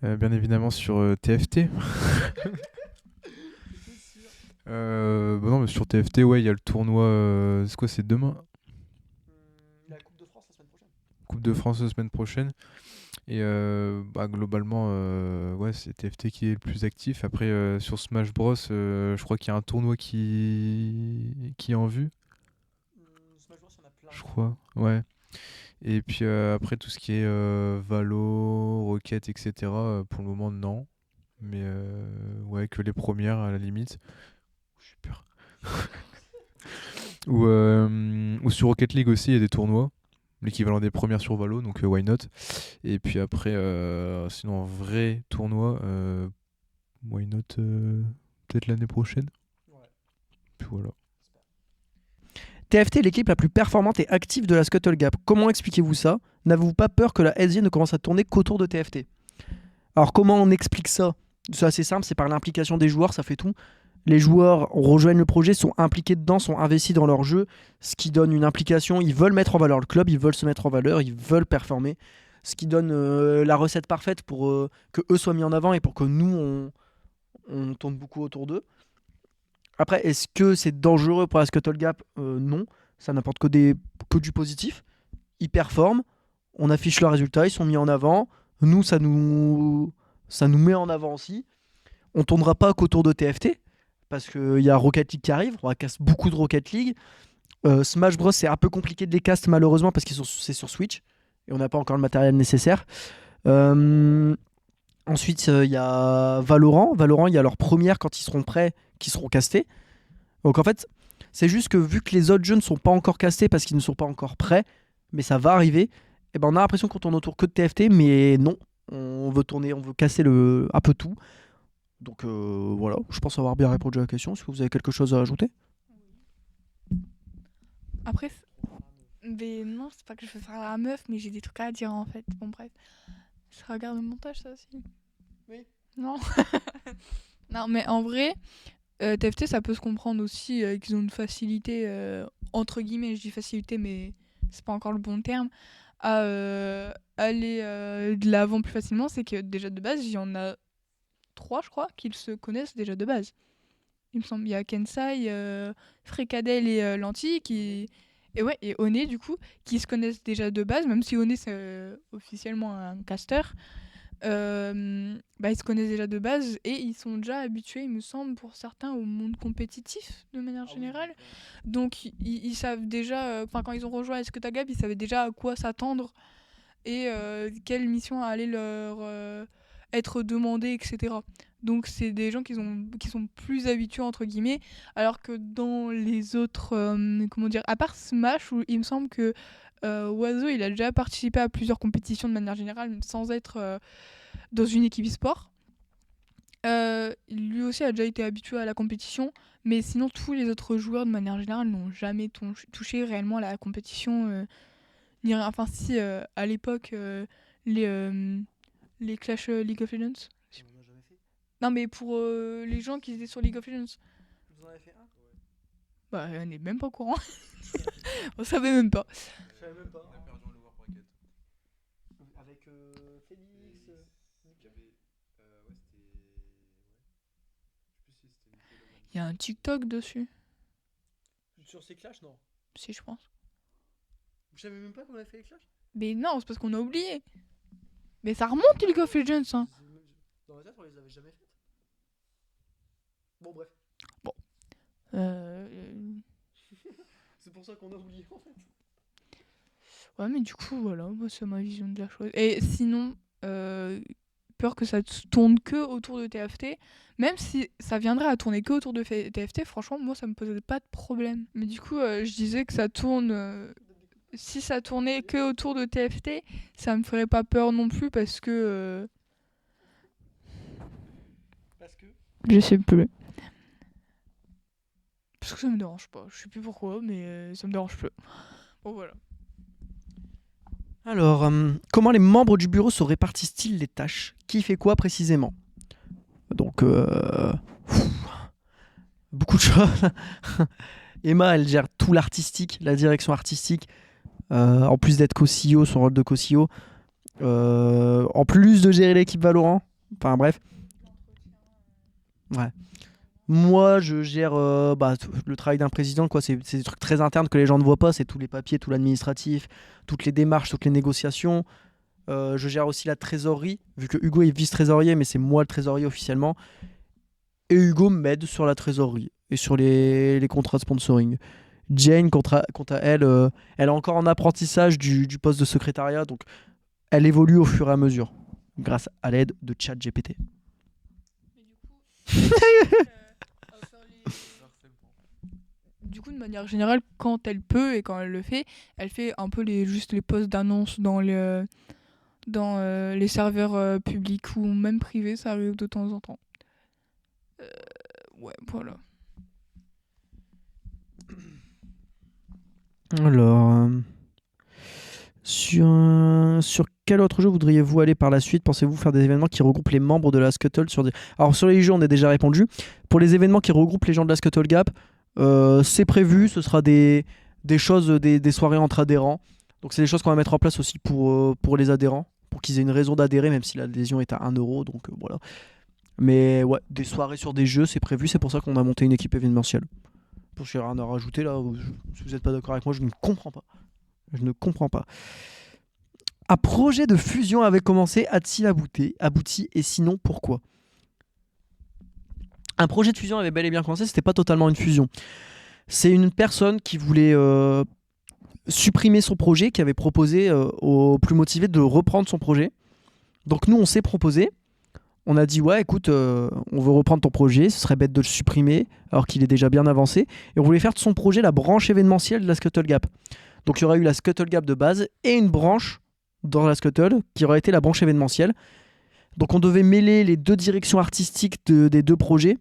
Bien évidemment sur TFT. Non, mais sur TFT, ouais, il y a le tournoi. C'est quoi, c'est demain? La Coupe de France la semaine prochaine. Coupe de France la semaine prochaine. Et globalement, ouais, c'est TFT qui est le plus actif. Après, sur Smash Bros, je crois qu'il y a un tournoi qui est en vue. Smash Bros, il y en a plein. Je crois, ouais. Et puis après, tout ce qui est Valo, Rocket, etc., pour le moment, non. Mais ouais, que les premières à la limite. J'ai peur. Ou sur Rocket League aussi, il y a des tournois. L'équivalent des premières sur Valo, donc why not. Et puis après, sinon, un vrai tournoi, why not peut-être l'année prochaine. Puis voilà. TFT est l'équipe la plus performante et active de la Scuttle Gap. Comment expliquez-vous ça? N'avez-vous pas peur que la SG ne commence à tourner qu'autour de TFT? Alors comment on explique ça? C'est assez simple, c'est par l'implication des joueurs, ça fait tout. Les joueurs rejoignent le projet, sont impliqués dedans, sont investis dans leur jeu, ce qui donne une implication. Ils veulent mettre en valeur le club, ils veulent se mettre en valeur, ils veulent performer. Ce qui donne la recette parfaite pour que eux soient mis en avant et pour que nous, on tourne beaucoup autour d'eux. Après, est-ce que c'est dangereux pour la Scuttle Gap? Non, ça n'apporte que du positif. Ils performent, on affiche leurs résultats, ils sont mis en avant. Nous, ça nous met en avant aussi. On tournera pas qu'autour de TFT, parce qu'il y a Rocket League qui arrive, on va casse beaucoup de Rocket League. Smash Bros, c'est un peu compliqué de les cast malheureusement, parce que c'est sur Switch, et on n'a pas encore le matériel nécessaire. Ensuite, il y a Valorant. Valorant, il y a leur première quand ils seront prêts, qui seront castés. Donc en fait, c'est juste que vu que les autres jeux ne sont pas encore castés parce qu'ils ne sont pas encore prêts, mais ça va arriver, et ben on a l'impression qu'on tourne autour que de TFT, mais non, on veut casser un peu tout. Donc voilà, je pense avoir bien répondu à la question. Est-ce que vous avez quelque chose à ajouter? Après, mais non, c'est pas que je veux faire la meuf, mais j'ai des trucs à dire en fait. Bon, bref. Ça regarde le montage, ça aussi? Oui. Non. Non, mais en vrai, TFT, ça peut se comprendre aussi qu'ils ont une facilité, entre guillemets, je dis facilité, mais c'est pas encore le bon terme, à aller de l'avant plus facilement. C'est que déjà de base, il y en a 3, je crois, qu'ils se connaissent déjà de base. Il me semble, il y a Kensai, Fricadel et Lanty et Oné, du coup, qui se connaissent déjà de base, même si Oné, c'est officiellement un caster. Ils se connaissent déjà de base et ils sont déjà habitués, il me semble, pour certains, au monde compétitif de manière générale. Donc ils savent déjà, quand ils ont rejoint Escuta Gap, ils savaient déjà à quoi s'attendre et quelle mission allait leur être demandée, etc. Donc c'est des gens qui sont plus habitués, entre guillemets, alors que dans les autres, comment dire, à part Smash, où il me semble que Oiseau, il a déjà participé à plusieurs compétitions de manière générale sans être dans une équipe e-sport. Lui aussi a déjà été habitué à la compétition, mais sinon tous les autres joueurs de manière générale n'ont jamais touché réellement à la compétition. Ni rien. Enfin si, à l'époque, les Clash League of Legends. Non mais pour les gens qui étaient sur League of Legends. Vous en avez fait un? Bah on n'est même pas au courant. On savait même pas. Je savais même pas. On a perdu en Lower Bracket. Avec Félix. Ouais, c'était. Je sais plus si c'était Nickel ou Il y a un TikTok dessus. Sur ces clashs, non. Si, je pense. Vous savez même pas qu'on avait fait les clashs? Mais non, c'est parce qu'on a oublié. Mais ça remonte League of Legends, hein. Dans ma tête, on les avait jamais faites. Bon, bref. C'est pour ça qu'on a oublié en fait. Ouais, mais du coup, voilà, moi, c'est ma vision de la chose. Et sinon, peur que ça tourne que autour de TFT. Même si ça viendrait à tourner que autour de TFT, franchement, moi, ça me posait pas de problème. Mais du coup, je disais que ça tourne. Si ça tournait que autour de TFT, ça me ferait pas peur non plus parce que. Parce que. Je sais plus. Parce que ça me dérange pas. Je sais plus pourquoi, mais ça me dérange plus. Bon, voilà. Alors, comment les membres du bureau se répartissent-ils les tâches? Qui fait quoi précisément? Donc, beaucoup de choses. Emma, elle gère tout l'artistique, la direction artistique. En plus d'être co-CEO, son rôle de co-CEO. En plus de gérer l'équipe Valorant. Enfin, bref. Ouais. Moi, je gère le travail d'un président, quoi. C'est des trucs très internes que les gens ne voient pas. C'est tous les papiers, tout l'administratif, toutes les démarches, toutes les négociations. Je gère aussi la trésorerie, vu que Hugo est vice-trésorier, mais c'est moi le trésorier officiellement. Et Hugo m'aide sur la trésorerie et sur les contrats de sponsoring. Jane, quant à elle, elle est encore en apprentissage du poste de secrétariat, donc elle évolue au fur et à mesure, grâce à l'aide de ChatGPT. Du coup, de manière générale, quand elle peut et quand elle fait un peu juste les posts d'annonce dans les serveurs publics ou même privés, ça arrive de temps en temps. Ouais, voilà. Alors, sur quel autre jeu voudriez-vous aller par la suite? Pensez-vous faire des événements qui regroupent les membres de la Scuttle sur des... Alors, sur les jeux, on a déjà répondu. Pour les événements qui regroupent les gens de la Scuttle Gap, c'est prévu. Ce sera des choses, des soirées entre adhérents. Donc, c'est des choses qu'on va mettre en place aussi pour les adhérents, pour qu'ils aient une raison d'adhérer, même si l'adhésion est à 1 euro. Donc, voilà. Mais ouais, des soirées sur des jeux, c'est prévu. C'est pour ça qu'on a monté une équipe événementielle. Pour qu'il n'y ait rien à rajouter là, si vous n'êtes pas d'accord avec moi, je ne comprends pas. Je ne comprends pas. Un projet de fusion avait commencé, a-t-il abouti et sinon pourquoi? Un projet de fusion avait bel et bien commencé, c'était pas totalement une fusion. C'est une personne qui voulait supprimer son projet, qui avait proposé aux plus motivés de reprendre son projet. Donc nous on s'est proposé. On a dit ouais écoute on veut reprendre ton projet, ce serait bête de le supprimer alors qu'il est déjà bien avancé. Et on voulait faire de son projet la branche événementielle de la Scuttle Gap. Donc il y aurait eu la Scuttle Gap de base et une branche dans la Scuttle qui aurait été la branche événementielle. Donc on devait mêler les deux directions artistiques des deux projets.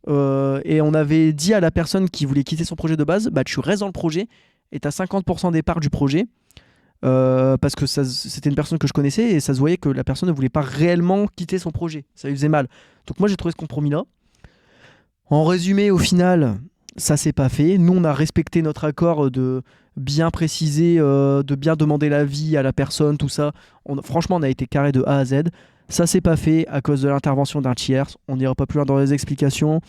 Et on avait dit à la personne qui voulait quitter son projet de base, bah tu restes dans le projet et tu as 50% des parts du projet. Parce que c'était une personne que je connaissais et ça se voyait que la personne ne voulait pas réellement quitter son projet. Ça lui faisait mal. Donc moi j'ai trouvé ce compromis-là. En résumé, au final, ça s'est pas fait. Nous on a respecté notre accord de bien préciser, de bien demander l'avis à la personne, tout ça. Franchement on a été carré de A à Z. Ça s'est pas fait à cause de l'intervention d'un tiers. On n'ira pas plus loin dans les explications.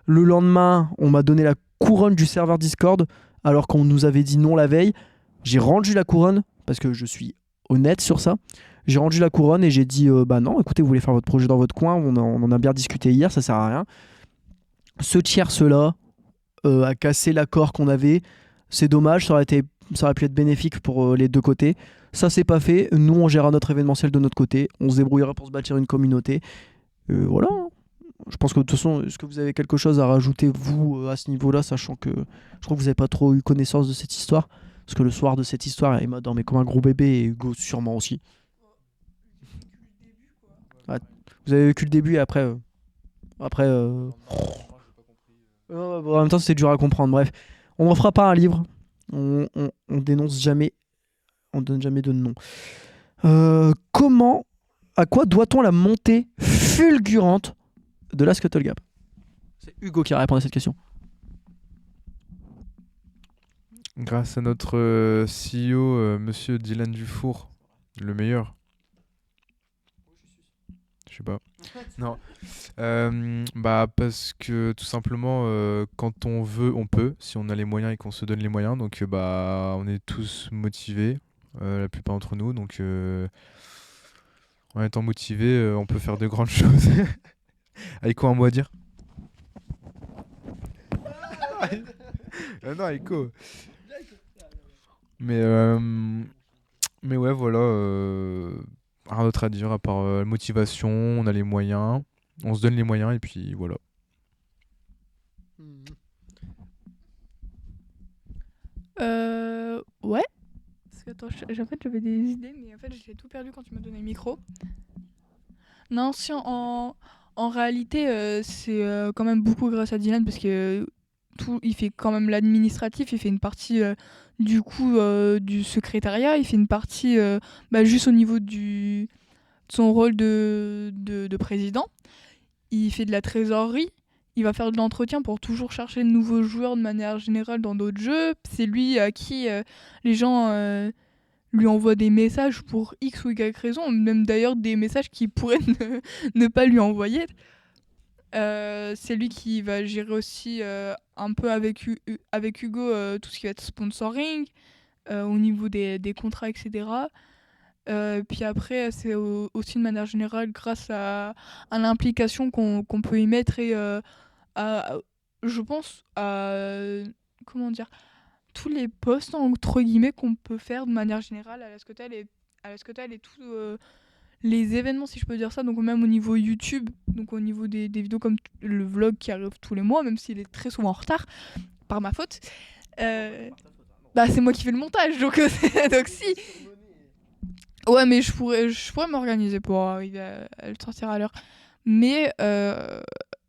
Le lendemain, on m'a donné la couronne du serveur Discord alors qu'on nous avait dit non la veille. J'ai rendu la couronne parce que je suis honnête sur ça. J'ai rendu la couronne et j'ai dit bah non, écoutez, vous voulez faire votre projet dans votre coin, on en a bien discuté hier, ça sert à rien. Ce tierce-là a cassé l'accord qu'on avait. C'est dommage, ça aurait pu être bénéfique pour les deux côtés. Ça c'est pas fait. Nous on gérera notre événementiel de notre côté. On se débrouillera pour se bâtir une communauté. Voilà. Je pense que de toute façon, est-ce que vous avez quelque chose à rajouter vous à ce niveau-là, sachant que je crois que vous n'avez pas trop eu connaissance de cette histoire. Parce que le soir de cette histoire, Emma dormait comme un gros bébé et Hugo sûrement aussi. Ouais, vous avez vécu le début et après. En même temps, c'était dur à comprendre. Bref, on n'en fera pas un livre. On dénonce jamais. On donne jamais de nom. À quoi doit-on la montée fulgurante de la Scuttle Gap? C'est Hugo qui a répondu à cette question. Grâce à notre CEO, monsieur Dylan Dufour, le meilleur. Je sais pas. Non. Bah parce que tout simplement, quand on veut, on peut. Si on a les moyens et qu'on se donne les moyens. Donc bah on est tous motivés, la plupart d'entre nous. Donc en étant motivés, on peut faire de grandes choses. Aiko, un mot à dire? Non, Aiko. Mais ouais, voilà. Rien d'autre à dire à part motivation, on a les moyens, on se donne les moyens et puis voilà. Ouais. Parce que attends, en fait j'avais des idées, mais en fait j'ai tout perdu quand tu m'as donné le micro. Non, si en réalité c'est quand même beaucoup grâce à Dylan parce que il fait quand même l'administratif, il fait une partie du coup du secrétariat, il fait une partie juste au niveau de son rôle de président. Il fait de la trésorerie, il va faire de l'entretien pour toujours chercher de nouveaux joueurs de manière générale dans d'autres jeux. C'est lui à qui les gens lui envoient des messages pour X ou Y raison, même d'ailleurs des messages qu'il pourrait ne pas lui envoyer. C'est lui qui va gérer aussi un peu avec Hugo tout ce qui va être sponsoring, au niveau des contrats, etc. Puis après, c'est aussi de manière générale grâce à l'implication qu'on peut y mettre et je pense à comment dire tous les posts entre guillemets qu'on peut faire de manière générale à l'Ascotel et tous les événements, si je peux dire ça, donc même au niveau YouTube, donc au niveau des vidéos comme le vlog qui arrive tous les mois, même s'il est très souvent en retard par ma faute. Bah c'est moi qui fais le montage, donc donc si. Ouais, mais je pourrais m'organiser pour arriver à le sortir à l'heure. Mais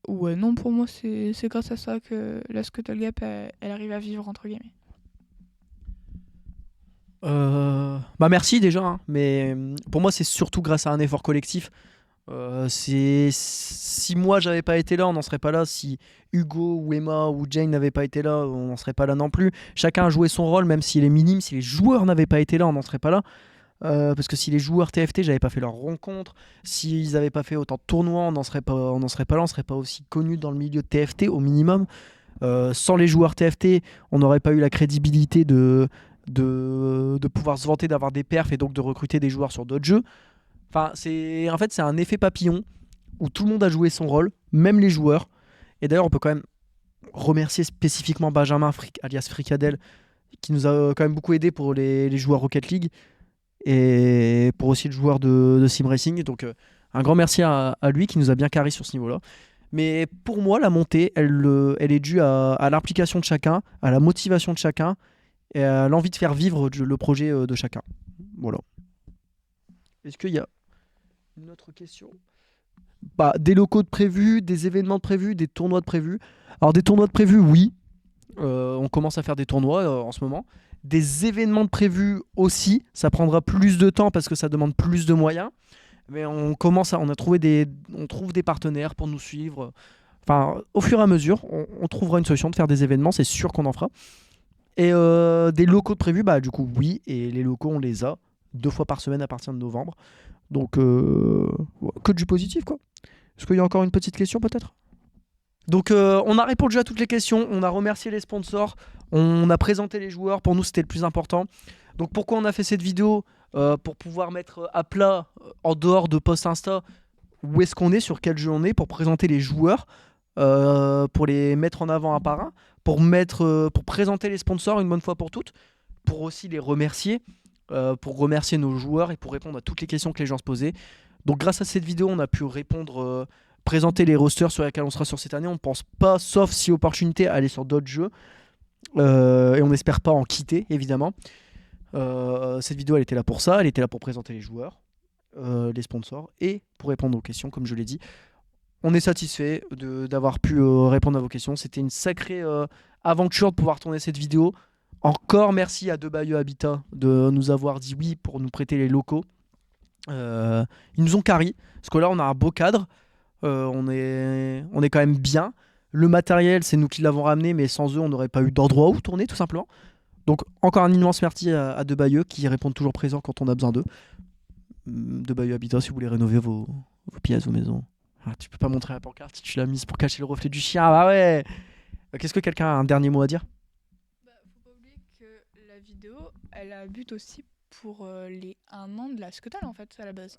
ouais, non, pour moi c'est grâce à ça que la Scuttle Gap elle arrive à vivre entre guillemets. Bah merci déjà, hein, mais pour moi c'est surtout grâce à un effort collectif. Si moi j'avais pas été là, on n'en serait pas là. Si Hugo ou Emma ou Jane n'avaient pas été là, on n'en serait pas là non plus. Chacun a joué son rôle, même s'il est minime. Si les joueurs n'avaient pas été là, on n'en serait pas là. Parce que si les joueurs TFT n'avaient pas fait leur rencontre, s'ils n'avaient pas fait autant de tournois, on n'en serait pas là, on serait pas aussi connus dans le milieu de TFT au minimum. Sans les joueurs TFT, on n'aurait pas eu la crédibilité de pouvoir se vanter d'avoir des perfs et donc de recruter des joueurs sur d'autres jeux. Enfin, c'est un effet papillon où tout le monde a joué son rôle, même les joueurs. Et d'ailleurs, on peut quand même remercier spécifiquement Benjamin, alias Fricadel, qui nous a quand même beaucoup aidé pour les joueurs Rocket League et pour aussi le joueur de Sim Racing. Donc, un grand merci à lui qui nous a bien carré sur ce niveau-là. Mais pour moi, la montée, elle est due à l'implication de chacun, à la motivation de chacun et à l'envie de faire vivre le projet de chacun. Voilà. Est-ce qu'il y a une autre question? Bah, des locaux de prévus, des événements de prévus, des tournois de prévus. Alors des tournois de prévus, oui. On commence à faire des tournois en ce moment. Des événements de prévus aussi. Ça prendra plus de temps parce que ça demande plus de moyens. Mais on trouve des partenaires pour nous suivre. Enfin, au fur et à mesure, on trouvera une solution de faire des événements. C'est sûr qu'on en fera. Et des locaux de prévus, bah du coup oui. Et les locaux, on les a 2 fois par semaine à partir de novembre. Donc, que du positif, quoi. Est-ce qu'il y a encore une petite question, peut-être? Donc, on a répondu à toutes les questions. On a remercié les sponsors. On a présenté les joueurs. Pour nous, c'était le plus important. Donc, pourquoi on a fait cette vidéo? Pour pouvoir mettre à plat, en dehors de post Insta, où est-ce qu'on est, sur quel jeu on est, pour présenter les joueurs, pour les mettre en avant un par un, pour présenter les sponsors une bonne fois pour toutes, pour aussi les remercier. Pour remercier nos joueurs et pour répondre à toutes les questions que les gens se posaient. Donc grâce à cette vidéo, on a pu répondre, présenter les rosters sur lesquels on sera sur cette année. On ne pense pas, sauf si opportunité, aller sur d'autres jeux. Et on n'espère pas en quitter, évidemment. Cette vidéo, elle était là pour ça. Elle était là pour présenter les joueurs, les sponsors et pour répondre aux questions, comme je l'ai dit. On est satisfait d'avoir pu répondre à vos questions. C'était une sacrée aventure de pouvoir tourner cette vidéo. Encore merci à Bayeux Habitat de nous avoir dit oui pour nous prêter les locaux. Ils nous ont carry, parce que là on a un beau cadre, on est quand même bien. Le matériel, c'est nous qui l'avons ramené, mais sans eux on n'aurait pas eu d'endroit où tourner tout simplement. Donc encore un immense merci à De Bayeux qui répondent toujours présents quand on a besoin d'eux. De Bayeux Habitat, si vous voulez rénover vos pièces, vos maisons. Ah, tu peux pas montrer la pancarte, tu l'as mise pour cacher le reflet du chien, ah bah ouais. Qu'est-ce que quelqu'un a un dernier mot à dire? La vidéo, elle a but aussi pour les 1 an de la Scuttle en fait, à la base.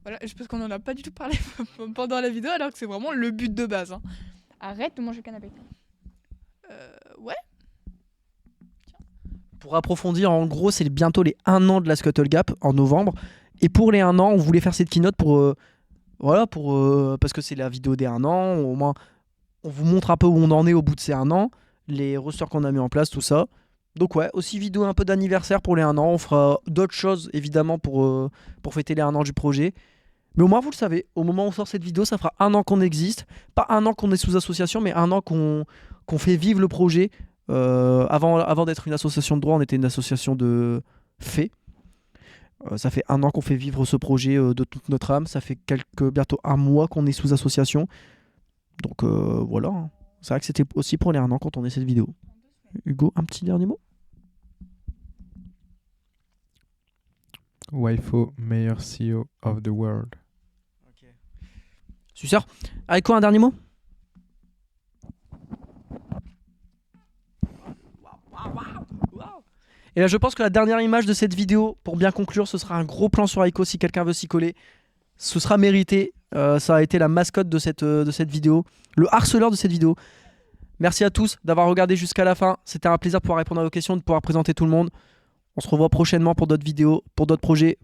Voilà, parce qu'on en a pas du tout parlé pendant la vidéo, alors que c'est vraiment le but de base. Hein. Arrête de manger le canapé. Ouais. Pour approfondir, en gros, c'est bientôt les 1 an de la Scuttle Gap en novembre. Et pour les 1 an, on voulait faire cette keynote parce que c'est la vidéo des 1 an. Au moins, on vous montre un peu où on en est au bout de ces 1 an, les rosters qu'on a mis en place, tout ça. Donc ouais, aussi vidéo un peu d'anniversaire pour les 1 an. On fera d'autres choses évidemment pour fêter les 1 an du projet. Mais au moins vous le savez, au moment où on sort cette vidéo, ça fera 1 an qu'on existe. Pas 1 an qu'on est sous association, mais 1 an qu'on fait vivre le projet. Avant d'être une association de droit, on était une association de faits. Ça fait 1 an qu'on fait vivre ce projet de toute notre âme. Ça fait bientôt 1 mois qu'on est sous association. Donc voilà. C'est vrai que c'était aussi pour les 1 an quand on est cette vidéo. Hugo, un petit dernier mot? Waifu, meilleur CEO of the world. Suceur. Avec quoi un dernier mot? Et là je pense que la dernière image de cette vidéo, pour bien conclure, ce sera un gros plan sur Aiko si quelqu'un veut s'y coller. Ce sera mérité. Ça a été la mascotte de cette vidéo. Le harceleur de cette vidéo. Merci à tous d'avoir regardé jusqu'à la fin. C'était un plaisir de pouvoir répondre à vos questions, de pouvoir présenter tout le monde. On se revoit prochainement pour d'autres vidéos, pour d'autres projets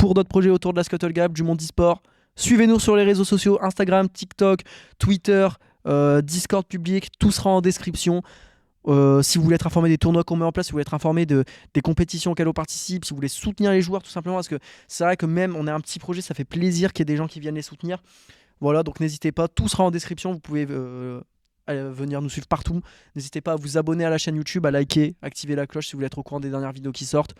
autour de la Scuttle Gap, du monde e-sport. Suivez-nous sur les réseaux sociaux, Instagram, TikTok, Twitter, Discord public, tout sera en description. Si vous voulez être informé des tournois qu'on met en place, si vous voulez être informé des compétitions auxquelles on participe, si vous voulez soutenir les joueurs tout simplement, parce que c'est vrai que même on est un petit projet, ça fait plaisir qu'il y ait des gens qui viennent les soutenir. Voilà, donc n'hésitez pas, tout sera en description, vous pouvez venir nous suivre partout. N'hésitez pas à vous abonner à la chaîne YouTube, à liker, activer la cloche si vous voulez être au courant des dernières vidéos qui sortent.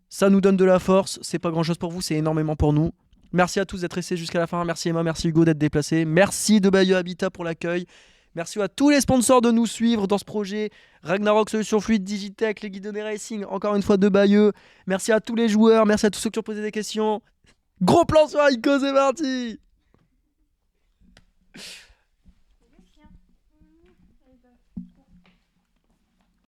Ça nous donne de la force, c'est pas grand chose pour vous, c'est énormément pour nous. Merci à tous d'être restés jusqu'à la fin, merci Emma, merci Hugo d'être déplacé, merci de Bayeux Habitat pour l'accueil. Merci à tous les sponsors de nous suivre dans ce projet. Ragnarok, Solutions Fluides, Digitech, les Guidonnets Racing, encore une fois de Bayeux. Merci à tous les joueurs, merci à tous ceux qui ont posé des questions. Gros plan sur Ico, c'est parti!